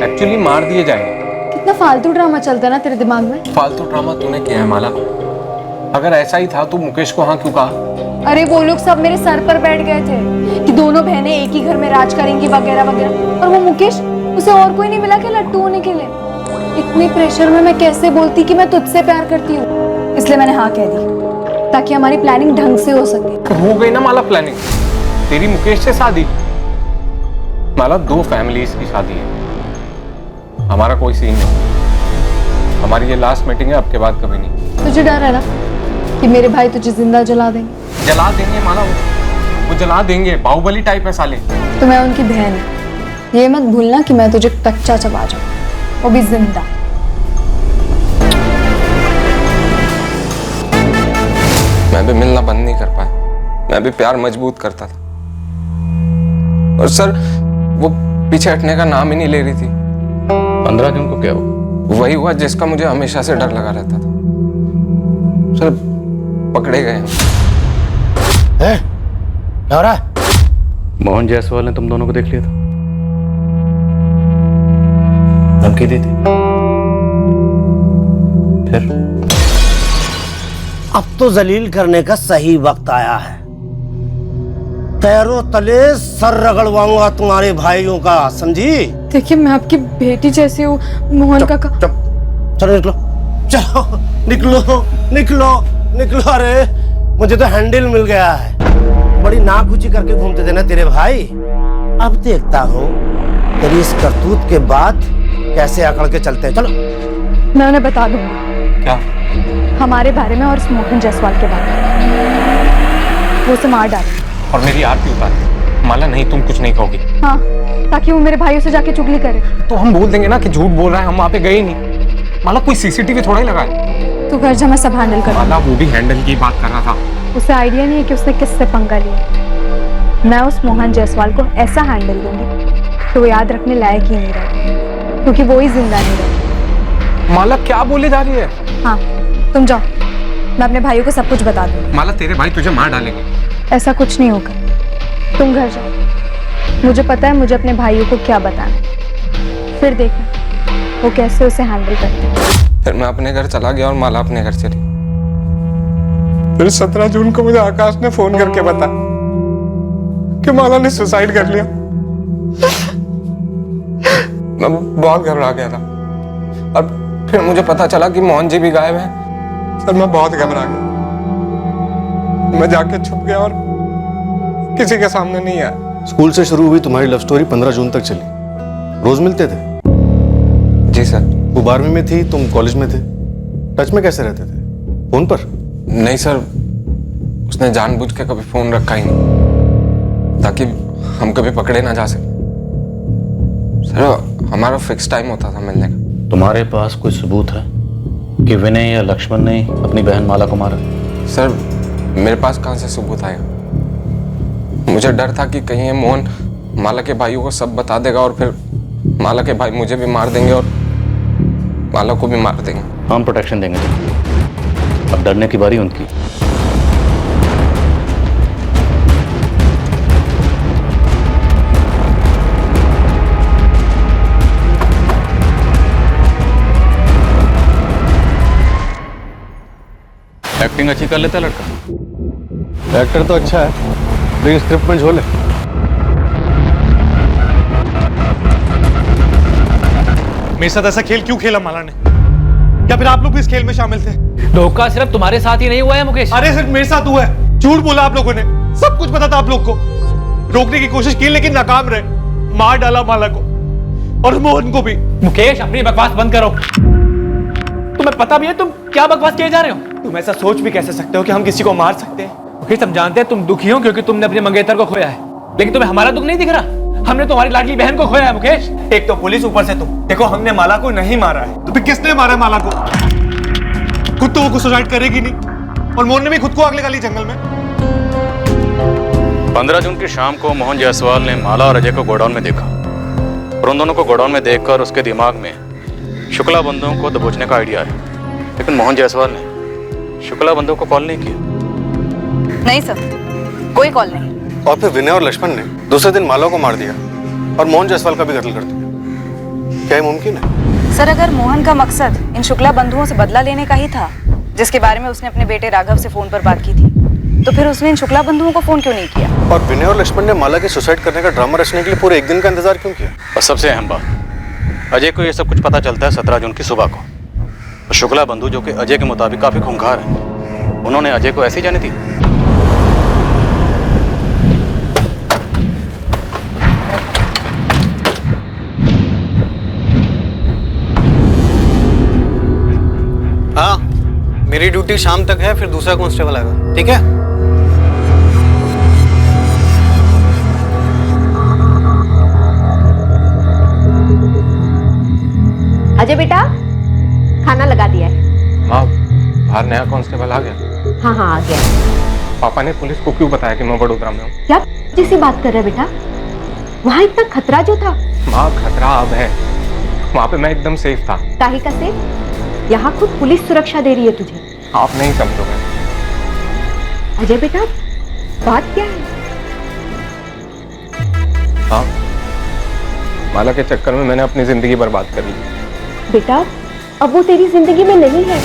एक्चुअली मार दिए जाएंगे। कितना फालतू ड्रामा चलता है ना तेरे दिमाग में। फालतू ड्रामा तूने किया है माला। अगर ऐसा ही था तो मुकेश को हाँ क्यों कहा? अरे वो लोग सब मेरे सर पर बैठ गए थे कि दोनों बहनें एक ही घर में राज करेंगी वगैरह वगैरह, और वो मुकेश, उसे और कोई नहीं मिला क्या लट्टू होने के लिए? इतने प्रेशर में मैं कैसे बोलती कि मैं तुझसे प्यार करती हूँ? इसलिए मैंने हाँ कह दी ताकि हमारी प्लानिंग ढंग से हो सके। हो गई ना माला प्लानिंग, तेरी मुकेश से शादी। माला 2 फैमिलीज की शादी है, हमारा कोई सीन नहीं। हमारी ये लास्ट मीटिंग है, अब के बाद कभी नहीं। तुझे डर है ना कि मेरे भाई तुझे जिंदा जला देंगे? जला देंगे माला, वो जला देंगे। बाहुबली टाइप है साले। तो मैं उनकी बहन हूँ, ये मत भूलना कि मैं तुझे कच्चा चबा जाऊँ, वो भी जिंदा। मैं भी मिलना बंद नहीं कर पाया, मैं भी प्यार मजबूत करता था। और सर, वो पीछे हटने का नाम ही नहीं ले रही थी। 15 जून को क्या हुआ? वही हुआ जिसका मुझे हमेशा से डर लगा रहता था। सर, पकड़े गए। क्या हो रहा है? मोहन जायसवाल ने तुम दोनों को देख लिया था, धमकी दी थी। फिर अब तो जलील करने का सही वक्त आया है। पैरों तले सर रगड़वाऊंगा तुम्हारे भाइयों का, समझी? देखिए, मैं आपकी बेटी जैसी हूँ। मोहन का चलो निकलो, चलो निकलो निकलो निकलो। अरे मुझे तो हैंडल मिल गया है। बड़ी नाक ऊंची करके घूमते थे ना तेरे भाई, अब देखता हूँ तेरी इस करतूत के बाद कैसे अकड़ के चलते हैं। चलो मैं उन्हें बता दूंगी। क्या? हमारे बारे में और इस मोहन जायसवाल के बारे में। वो उसे मार डाले और मेरी आरती उतार। माला, नहीं, तुम कुछ नहीं कहोगी। हाँ, ताकि वो मेरे भाइयों से जाके चुगली करे। तो हम बोल देंगे ना कि झूठ बोल रहा है, हम वहाँ पे गए ही नहीं। माला, कोई सीसीटीवी थोड़ा ही लगा है। तू घर जा, मैं सब हैंडल कर। माला, वो भी हैंडल की बात कर रहा था। उसे आइडिया नहीं है कि उसने किससे पंगा लिया। मैं उस मोहन जायसवाल को ऐसा हैंडल दूंगी तो वो याद रखने लायक ही नहीं रहेगा, क्योंकि वो ही जिंदा नहीं रहेगा। माला, क्या बोले जा रही है? हाँ, तुम जाओ, मैं अपने भाइयों को सब कुछ बता दूंगी। माला, तेरे भाई तुझे मार डालेंगे। ऐसा कुछ नहीं होगा, तुम घर जाओ। मुझे पता है मुझे अपने भाइयों को क्या बताना, फिर देखना वो कैसे उसे हैंडल करते हैं। फिर मैं अपने घर चला गया और माला अपने घर चली। फिर 17 जून को मुझे आकाश ने फोन करके बताया कि माला ने सुसाइड कर लिया। मैं बहुत घबरा गया था, और फिर मुझे पता चला कि मोहन जी भी गायब हैं। सर, मैं बहुत घबरा गया। मैं जाके छुप गया और किसी के सामने नहीं आया। स्कूल से शुरू हुई तुम्हारी लव स्टोरी 15 जून तक चली। रोज मिलते थे? जी सर। वो 12वीं में थी, तुम कॉलेज में थे। टच में कैसे रहते थे? फोन पर? नहीं सर, उसने जानबूझ के कभी फोन रखा ही नहीं ताकि हम कभी पकड़े ना जा सके। सर, हमारा फिक्स टाइम होता था मिलने का। तुम्हारे पास कोई सबूत है कि विनय या लक्ष्मण ने अपनी बहन माला को मारा? सर, मेरे पास कहाँ से सबूत आएगा? मुझे डर था कि कहीं ये मोहन माला के भाइयों को सब बता देगा और फिर माला के भाई मुझे भी मार देंगे और माला को भी मार देंगे। हम प्रोटेक्शन देंगे, अब डरने की बारी उनकी। एक्टिंग अच्छी कर लेता है लड़का। एक्टर तो अच्छा है लेकिन स्क्रिप्ट में झोल है। मेरे साथ ऐसा खेल क्यों खेला माला ने? क्या फिर आप लोग भी इस खेल में शामिल थे? धोखा सिर्फ तुम्हारे साथ ही नहीं हुआ है मुकेश। अरे सिर्फ मेरे साथ हुआ है। झूठ बोला आप लोगों ने। सब कुछ पता था आप लोग को। रोकने की कोशिश की लेकिन नाकाम रहे। मार डाला माला को और मोहन को भी। मुकेश अपनी बकवास बंद करो। तुम्हें पता भी है तुम क्या बकवास किए जा रहे हो? तुम ऐसा सोच भी कैसे सकते हो कि हम किसी को मार सकते हैं? मुकेश हम जानते हैं तुम दुखी हो क्योंकि तुमने अपने मंगेतर को खोया है, लेकिन तुम्हें हमारा दुख नहीं दिख रहा। हमने तुम्हारी लाडली बहन को खोया है मुकेश। एक तो पुलिस, ऊपर से तुम। देखो हमने माला को नहीं मारा है। तो फिर किसने मारा है माला को? खुद तो वो सुसाइड करेगी नहीं और मोहन ने भी खुद को आग लगा ली जंगल में। 15 जून की शाम को मोहन जायसवाल ने माला और अजय को गोडाउन में देखा और उन दोनों को गोडाउन में देखकर उसके दिमाग में शुक्ला बंधुओं को दबोचने का आइडिया आया। लेकिन मोहन जायसवाल ने शुक्ला बंधुओं को कॉल नहीं किया। नहीं सर, कोई कॉल नहीं। और फिर विनय और लक्ष्मण ने दूसरे दिन माला को मार दिया और मोहन जायसवाल का भी कत्ल कर दिया। क्या ये मुमकिन है? सर, अगर मोहन का मकसद इन शुक्ला बंधुओं से बदला लेने का ही था, जिसके बारे में उसने अपने बेटे राघव से फोन पर बात की थी, तो फिर उसने इन शुक्ला बंधुओं को फोन क्यों नहीं किया? और विनय और लक्ष्मण ने माला के सुसाइड करने का ड्रामा रचने के लिए पूरे एक दिन का इंतजार क्यों किया? और सबसे अहम बात, अजय को ये सब कुछ पता चलता है 17 जून की सुबह को। और शुक्ला बंधु जो कि अजय के मुताबिक काफी खूंखार है, उन्होंने अजय को ऐसे ही जाने दी। हाँ, मेरी ड्यूटी शाम तक है, फिर दूसरा कांस्टेबल आएगा। ठीक है? अजय बेटा, खाना लगा दिया है। माँ, बाहर नया कांस्टेबल आ गया। हाँ हाँ, आ गया। पापा ने पुलिस को क्यों बताया कि मैं वडोदरा में हूँ? क्या जैसी बात कर रहे बेटा? वहाँ इतना खतरा जो था। माँ, खतरा अब है। वहाँ पे मैं एकदम सेफ था। काहे का सेफ? यहाँ खुद पुलिस सुरक्षा दे रही है तुझे। आप नहीं समझोगे। अजय बेटा, बात क्या है? हाँ, माला के चक्कर में मैंने अपनी जिंदगी बर्बाद कर ली। बेटा, अब वो तेरी जिंदगी में नहीं है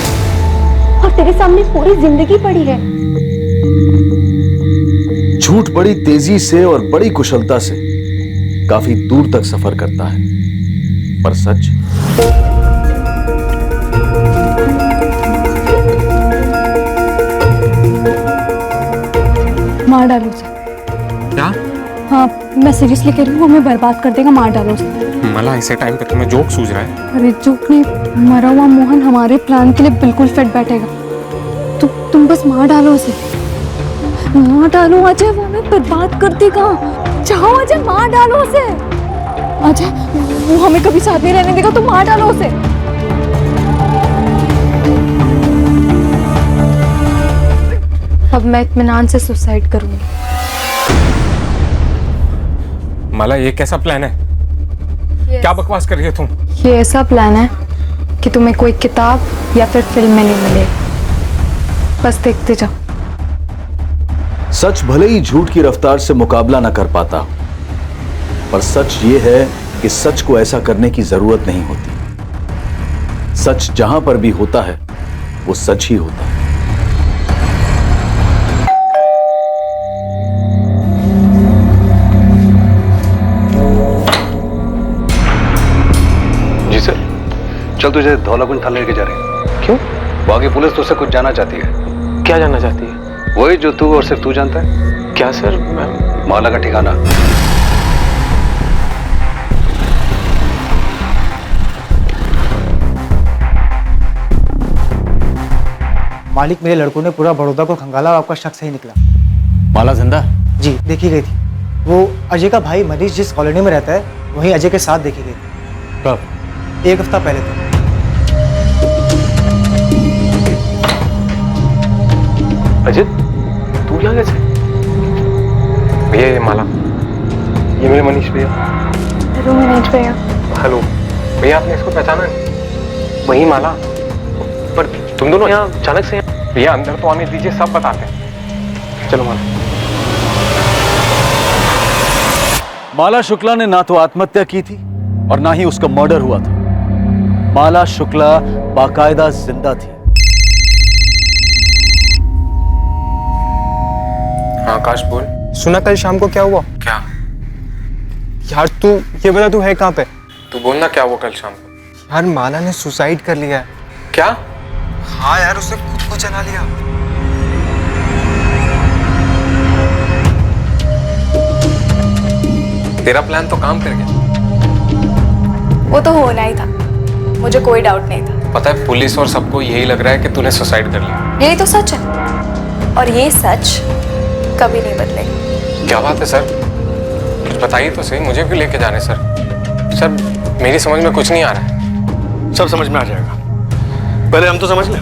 और तेरे सामने पूरी जिंदगी पड़ी है। झूठ बड़ी तेजी से और बड़ी कुशलता से काफी दूर तक सफर करता है, पर सच मार डालो उसे। क्या? हाँ, मैं सीरियसली कह रही हूँ, हमें बर्बाद कर देगा। मार डालो उसे। मला, ऐसे टाइम पे तुम्हें जोक सूझ रहा है? अरे जोक नहीं, मरा हुआ मोहन हमारे प्लान के लिए बिल्कुल फिट बैठेगा। तुम बस मार डालो उसे। मार डालो अजय, वो हमें बर्बाद कर देगा। जाओ अजय, मार डालो उसे। अजय, वो हमें कभी साथ नहीं रहने देगा, तो मार डालो उसे। अब मैं इत्मीनान से सुसाइड करूंगी। मला, ये कैसा प्लान है? क्या बकवास कर रही हो तुम? ये ऐसा प्लान है कि तुम्हें कोई किताब या फिर फिल्म में नहीं मिले। बस देखते जाओ। सच भले ही झूठ की रफ्तार से मुकाबला न कर पाता, पर सच ये है कि सच को ऐसा करने की जरूरत नहीं होती। सच जहां पर भी होता है वो सच ही होता है। जी सर, चल तुझे धौलाकुंज थाने लेके जा रहे हैं। क्यों? वहां की पुलिस तुझसे कुछ जानना चाहती है। क्या जानना चाहती है? वही जो तू और सिर्फ तू जानता है। क्या सर? माला का ठिकाना। मालिक, मेरे लड़कों ने पूरा बड़ौदा को खंगाला और आपका शक सही निकला। माला जिंदा? जी, देखी गई थी। वो अजय का भाई मनीष जिस कॉलोनी में रहता है, वहीं अजय के साथ देखी गई थी। कब? 1 हफ्ता पहले तक। अजय, तू यहाँ कैसे? भैया, ये माला, ये मेरे मनीष भैया। हेलो मनीष भैया। हेलो भैया, आपने इसको पहचाना नहीं? वही माला। पर तुम दोनों यहाँ अचानक से? भैया अंदर तो आने दीजिए, सब बताते हैं। चलो माला। माला शुक्ला ने ना तो आत्महत्या की थी और ना ही उसका मर्डर हुआ था। माला शुक्ला बाकायदा जिंदा थी। आकाश बोल। सुना कल शाम को क्या हुआ? क्या? यार तू ये बता, तू है कहाँ पे? तू बोलना क्या हुआ कल शाम को? यार माला ने सुसाइड कर लिया है। क्या? हाँ यार, उसने खुद को जला लिया। तेरा प्लान तो काम कर गया। वो तो होना ही था, मुझे कोई डाउट नहीं था। पता है पुलिस और सबको यही लग रहा है कि तूने सुसाइड कर लिया। यही तो सच है, और ये सच कभी नहीं बदलेगा। क्या बात है सर? कुछ बताइए तो सही, मुझे भी लेके जाने सर। सर मेरी समझ में कुछ नहीं आ रहा है। सब समझ में आ जाएगा, पहले हम तो समझ लें।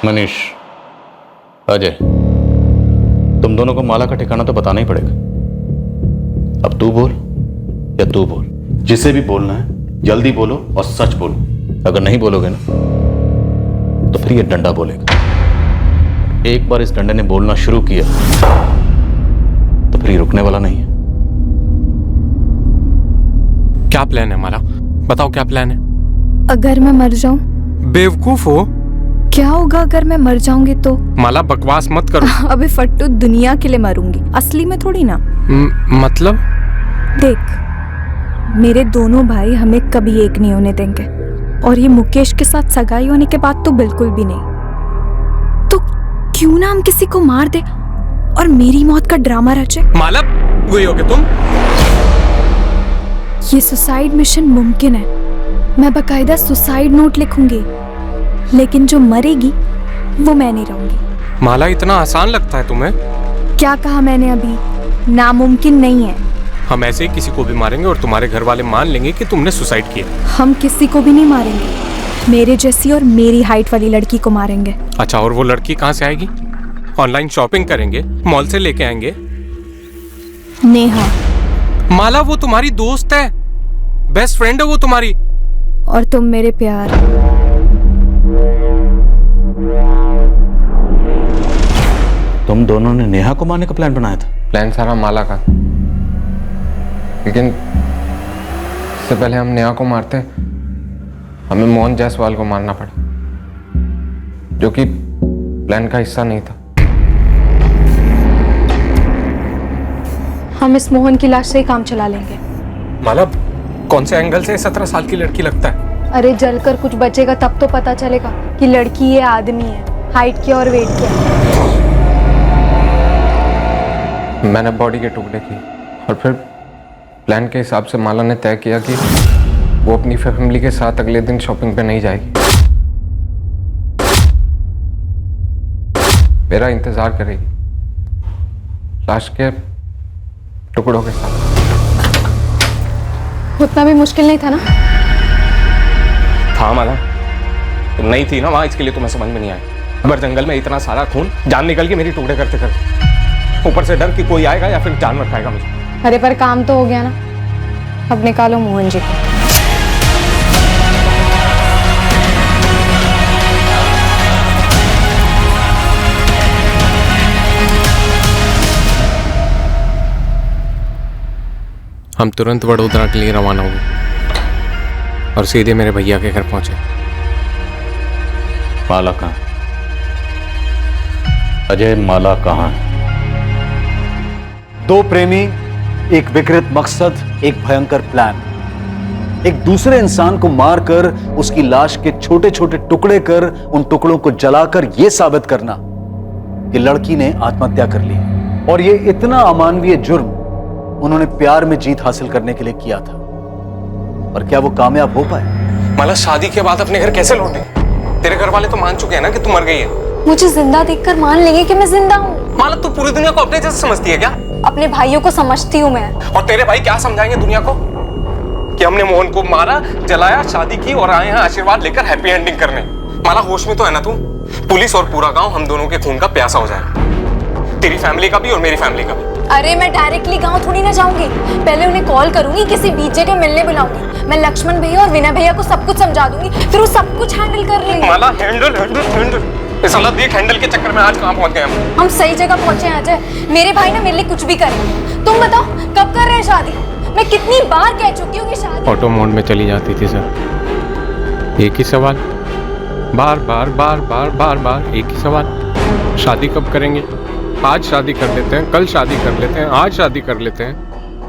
मनीष, अजय, तुम दोनों को माला का ठिकाना तो बताना ही पड़ेगा। अब तू बोल या तू बोल, जिसे भी बोलना है जल्दी बोलो और सच बोलो। अगर नहीं बोलोगे ना तो फिर ये डंडा बोलेगा। एक बार इस डंडे ने बोलना शुरू किया तो फिर ये रुकने वाला नहीं है। क्या प्लान है माला? बताओ क्या प्लान है? अगर मैं मर जाऊं? बेवकूफ हो? क्या होगा अगर मैं मर जाऊंगी तो? माला बकवास मत करो। अबे फट्टू, दुनिया के लिए मरूंगी, असली में थोड़ी ना। मतलब? देख, मेरे दोनों भाई हमें कभी एक नहीं होने देंगे, और ये मुकेश के साथ सगाई होने के बाद तो बिल्कुल भी नहीं। तो क्यों ना हम किसी को मार दे और मेरी मौत का ड्रामा रचे। माला वही होगे तुम? ये सुसाइड मिशन मुमकिन है, मैं बकायदा सुसाइड नोट लिखूंगी, लेकिन जो मरेगी वो मैं नहीं रहूंगी। माला इतना आसान लगता है तुम्हें? क्या कहा मैंने अभी? नामुमकिन नहीं है। हम ऐसे ही किसी को भी मारेंगे और तुम्हारे घर वाले मान लेंगे कि तुमने सुसाइड किया। हम किसी को भी नहीं मारेंगे, मेरे जैसी और मेरी हाइट वाली लड़की को मारेंगे। अच्छा, और वो लड़की कहाँ से आएगी? ऑनलाइन शॉपिंग करेंगे, मॉल से लेके आएंगे। नेहा। माला वो तुम्हारी दोस्त है, बेस्ट फ्रेंड है वो तुम्हारी। और तुम मेरे प्यार। तुम दोनों ने नेहा को मारने का प्लान बनाया था? प्लान सारा माला का, लेकिन इससे पहले हम नेहा को मारते हमें मोहन जायसवाल को मारना पड़ा, जो कि प्लान का हिस्सा नहीं था। हम इस मोहन की लाश से ही काम चला लेंगे। माला कौन से एंगल से 17 साल की लड़की लगता है? अरे जलकर कुछ बचेगा तब तो पता चलेगा कि लड़की है आदमी है, हाइट क्या और वेट क्या। मैंने बॉडी के टुकड़े किए और फिर प्लान के हिसाब से माला ने तय किया कि वो अपनी फैमिली के साथ अगले दिन शॉपिंग पे नहीं जाएगी, मेरा इंतजार करेगी लाश के टुकड़ों के साथ। उतना भी मुश्किल नहीं था ना? था माला, तुम नहीं थी ना वहां, इसके लिए तुम्हें समझ में नहीं आया। अगर जंगल में इतना सारा खून, जान निकल के मेरी टुकड़े करते करते, ऊपर से डर कि कोई आएगा या फिर जानवर खाएगा मुझे। अरे पर काम तो हो गया ना, अब निकालो मोहन जी को। हम तुरंत वडोदरा के लिए रवाना हुए और सीधे मेरे भैया के घर पहुंचे। माला कहाँ? अजय, माला कहाँ है? दो प्रेमी, एक विकृत मकसद, एक भयंकर प्लान। एक दूसरे इंसान को मारकर उसकी लाश के छोटे छोटे टुकड़े कर उन टुकड़ों को जलाकर यह साबित करना कि लड़की ने आत्महत्या कर ली। और यह इतना अमानवीय जुर्म उन्होंने प्यार में जीत हासिल करने के लिए किया था। और क्या वो कामयाब हो पाए? माला शादी के बाद अपने घर कैसे लौटे? तेरे घर वाले तो मान चुके हैं ना कि तू मर गई है। मुझे जिंदा देखकर मान लेंगे कि मैं जिंदा हूँ। माला तू पूरी दुनिया को अपने जैसे समझती है क्या? अपने भाइयों को समझती हूँ मैं। और तेरे भाई क्या समझाएंगे दुनिया को कि हमने मोहन को मारा, जलाया, शादी की और आए हैं आशीर्वाद लेकर हैप्पी एंडिंग करने। माला होश में तो है ना तू? पुलिस और पूरा गांव हम दोनों के खून का प्यासा हो जाएगा, तेरी फैमिली का भी और मेरी फैमिली का भी। अरे मैं डायरेक्टली गांव थोड़ी ना जाऊंगी, पहले उन्हें कॉल करूंगी, किसी बीच जगह मिलने बुलाऊंगी। मैं लक्ष्मण भैया और विनय भैया को सब कुछ समझा दूंगी, फिर वो सब कुछ हैंडल कर लेंगे। माला हैंडल हैंडल हैंडल, ये साला देख हैंडल के चक्कर में आज कहाँ पहुंच गए हम सही जगह पहुंचे हैं अजय। मेरे भाई ना मेरे लिए कुछ भी करेंगे। तुम बताओ कब कर रहे हैं शादी? मैं कितनी बार कह चुकी हूँ कि शादी। ऑटो मोड में चली जाती थी सर, एक ही सवाल, बार बार बार बार बार बार एक ही सवाल, शादी कब करेंगे? आज शादी कर लेते हैं, कल शादी कर लेते हैं, आज शादी कर लेते हैं।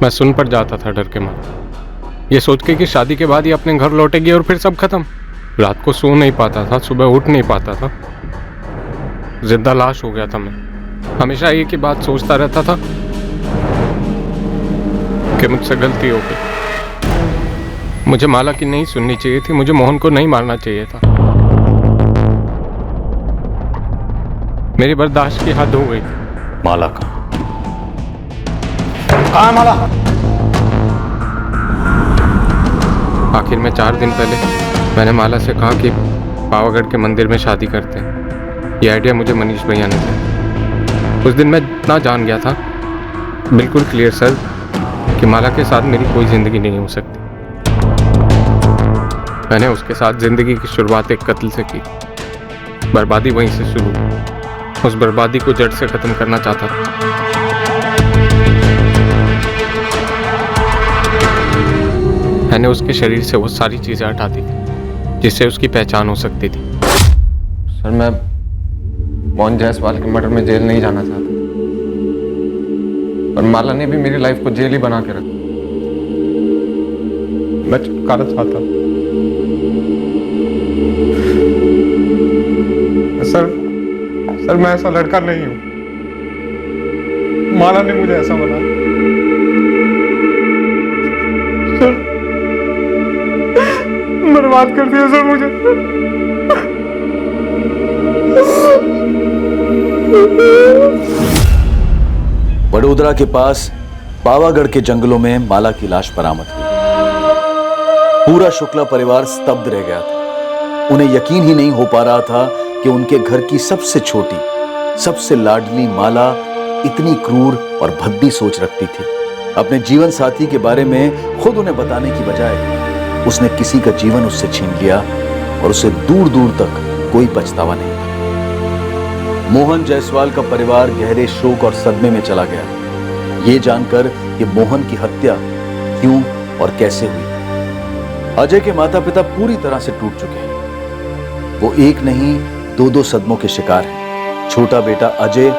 मैं सुन पर जाता था डर के मारे, ये सोच के कि शादी के बाद ही अपने घर लौटेगी और फिर सब खत्म। रात को सो नहीं पाता था, सुबह उठ नहीं पाता था, जिंदा लाश हो गया था मैं। हमेशा एक ही बात सोचता रहता था कि मुझसे गलती हो गई। मुझे माला की नहीं सुननी चाहिए थी, मुझे मोहन को नहीं मारना चाहिए था। मेरी बर्दाश्त की हद हो गई। माला का कहाँ है माला? आखिर में 4 दिन पहले मैंने माला से कहा कि पावागढ़ के मंदिर में शादी करते हैं। ये आइडिया मुझे मनीष भैया ने दिया। उस दिन मैं इतना जान गया था, बिल्कुल क्लियर सर, कि माला के साथ मेरी कोई जिंदगी नहीं हो सकती। मैंने उसके साथ जिंदगी की शुरुआत एक कत्ल से की, बर्बादी वहीं से शुरू। उस बर्बादी को जड़ से खत्म करना चाहता था। मैंने उसके शरीर से वो सारी चीजें हटा दी जिससे उसकी पहचान हो सकती थी। सर मैं मोहन जायसवाल के मर्डर में जेल नहीं जाना चाहता, और माला ने भी मेरी लाइफ को जेल ही बना के रखा। मैं छुटकारा चाहता। सर मैं ऐसा लड़का नहीं हूं, माला ने मुझे ऐसा बनाया। सर बर्बाद कर दिया सर मुझे। वडोदरा के पास पावागढ़ के जंगलों में माला की लाश बरामद हुई। पूरा शुक्ला परिवार स्तब्ध रह गया था। उन्हें यकीन ही नहीं हो पा रहा था कि उनके घर की सबसे छोटी, सबसे लाडली माला इतनी क्रूर और भद्दी सोच रखती थी। अपने जीवन साथी के बारे में खुद उन्हें बताने की बजाय उसने किसी का जीवन उससे छीन लिया और उसे दूर दूर तक कोई पछतावा नहीं था। मोहन जायसवाल का परिवार गहरे शोक और सदमे में चला गया, ये जानकर कि मोहन की हत्या क्यों और कैसे हुई। अजय के माता पिता पूरी तरह से टूट चुके हैं। वो एक नहीं 2-2 सदमों के शिकार हैं। छोटा बेटा अजय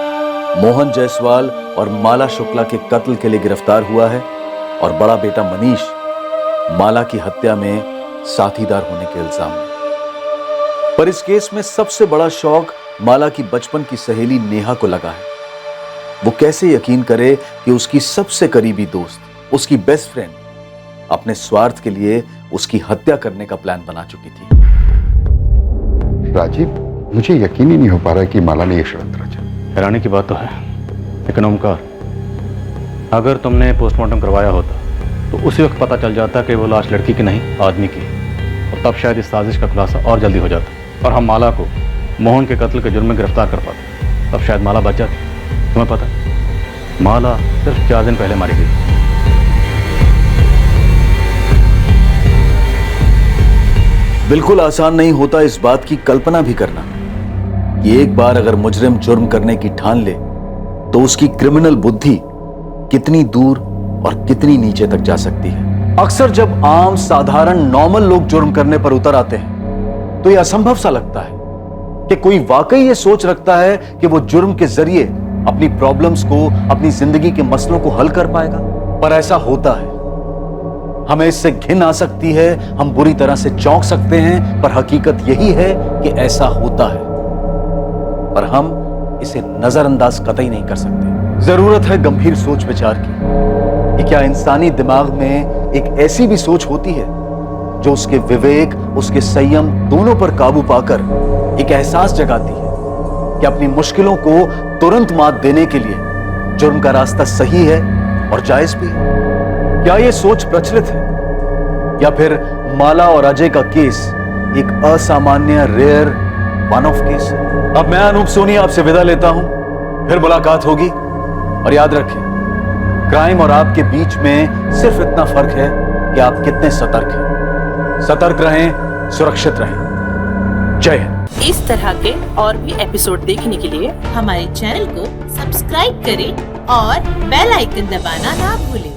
मोहन जायसवाल और माला शुक्ला के कत्ल के लिए गिरफ्तार हुआ है, और बड़ा बेटा मनीष माला की हत्या में साथीदार होने के इल्जाम में। पर इस केस में सबसे बड़ा शौक माला की बचपन की सहेली नेहा को लगा है। वो कैसे यकीन करे कि उसकी सबसे करीबी दोस्त, उसकी बेस्ट फ्रेंड, अपने स्वार्थ के लिए उसकी हत्या करने का प्लान बना चुकी थी। राजीव, मुझे यकीन ही नहीं हो पा रहा कि माला ने यह षड्यंत्र रचा। हैरानी की बात तो है, लेकिन ओमकार, अगर तुमने पोस्टमार्टम करवाया होता तो उसी वक्त पता चल जाता कि वो लाश लड़की की नहीं आदमी की, और तब शायद इस साजिश का खुलासा और जल्दी हो जाता और हम माला को मोहन के कत्ल के जुर्म में गिरफ्तार कर पाते। तब शायद माला बच जाती। तुम्हें पता, माला सिर्फ 4 दिन पहले मारी गई। बिल्कुल आसान नहीं होता इस बात की कल्पना भी करना कि एक बार अगर मुजरिम जुर्म करने की ठान ले तो उसकी क्रिमिनल बुद्धि कितनी दूर और कितनी नीचे तक जा सकती है। अक्सर जब आम साधारण नॉर्मल लोग जुर्म करने पर उतर आते हैं तो यह असंभव सा लगता है कि कोई वाकई ये सोच रखता है कि वो जुर्म के जरिए अपनी प्रॉब्लम्स को, अपनी जिंदगी के मसलों को हल कर पाएगा। पर ऐसा होता है। हमें इससे घिन आ सकती है, हम बुरी तरह से चौंक सकते हैं, पर हकीकत यही है कि ऐसा होता है, पर हम इसे नजरअंदाज कतई नहीं कर सकते। जरूरत है गंभीर सोच विचार की कि क्या इंसानी दिमाग में एक ऐसी भी सोच होती है जो उसके विवेक, उसके संयम दोनों पर काबू पाकर एक एहसास जगाती है कि अपनी मुश्किलों को तुरंत मात देने के लिए जुर्म का रास्ता सही है और जायज भी है। क्या यह सोच प्रचलित है, या फिर माला और अजय का केस एक असामान्य, रेयर, वन ऑफ केस है? अब मैं अनूप सोनी आपसे विदा लेता हूं, फिर मुलाकात होगी, और याद रखें क्राइम और आपके बीच में सिर्फ इतना फर्क है कि आप कितने सतर्क हैं। सतर्क रहें, सुरक्षित रहें। जय हिंद। इस तरह के और भी एपिसोड देखने के लिए हमारे चैनल को सब्सक्राइब करें और बेल आइकन दबाना ना भूलें।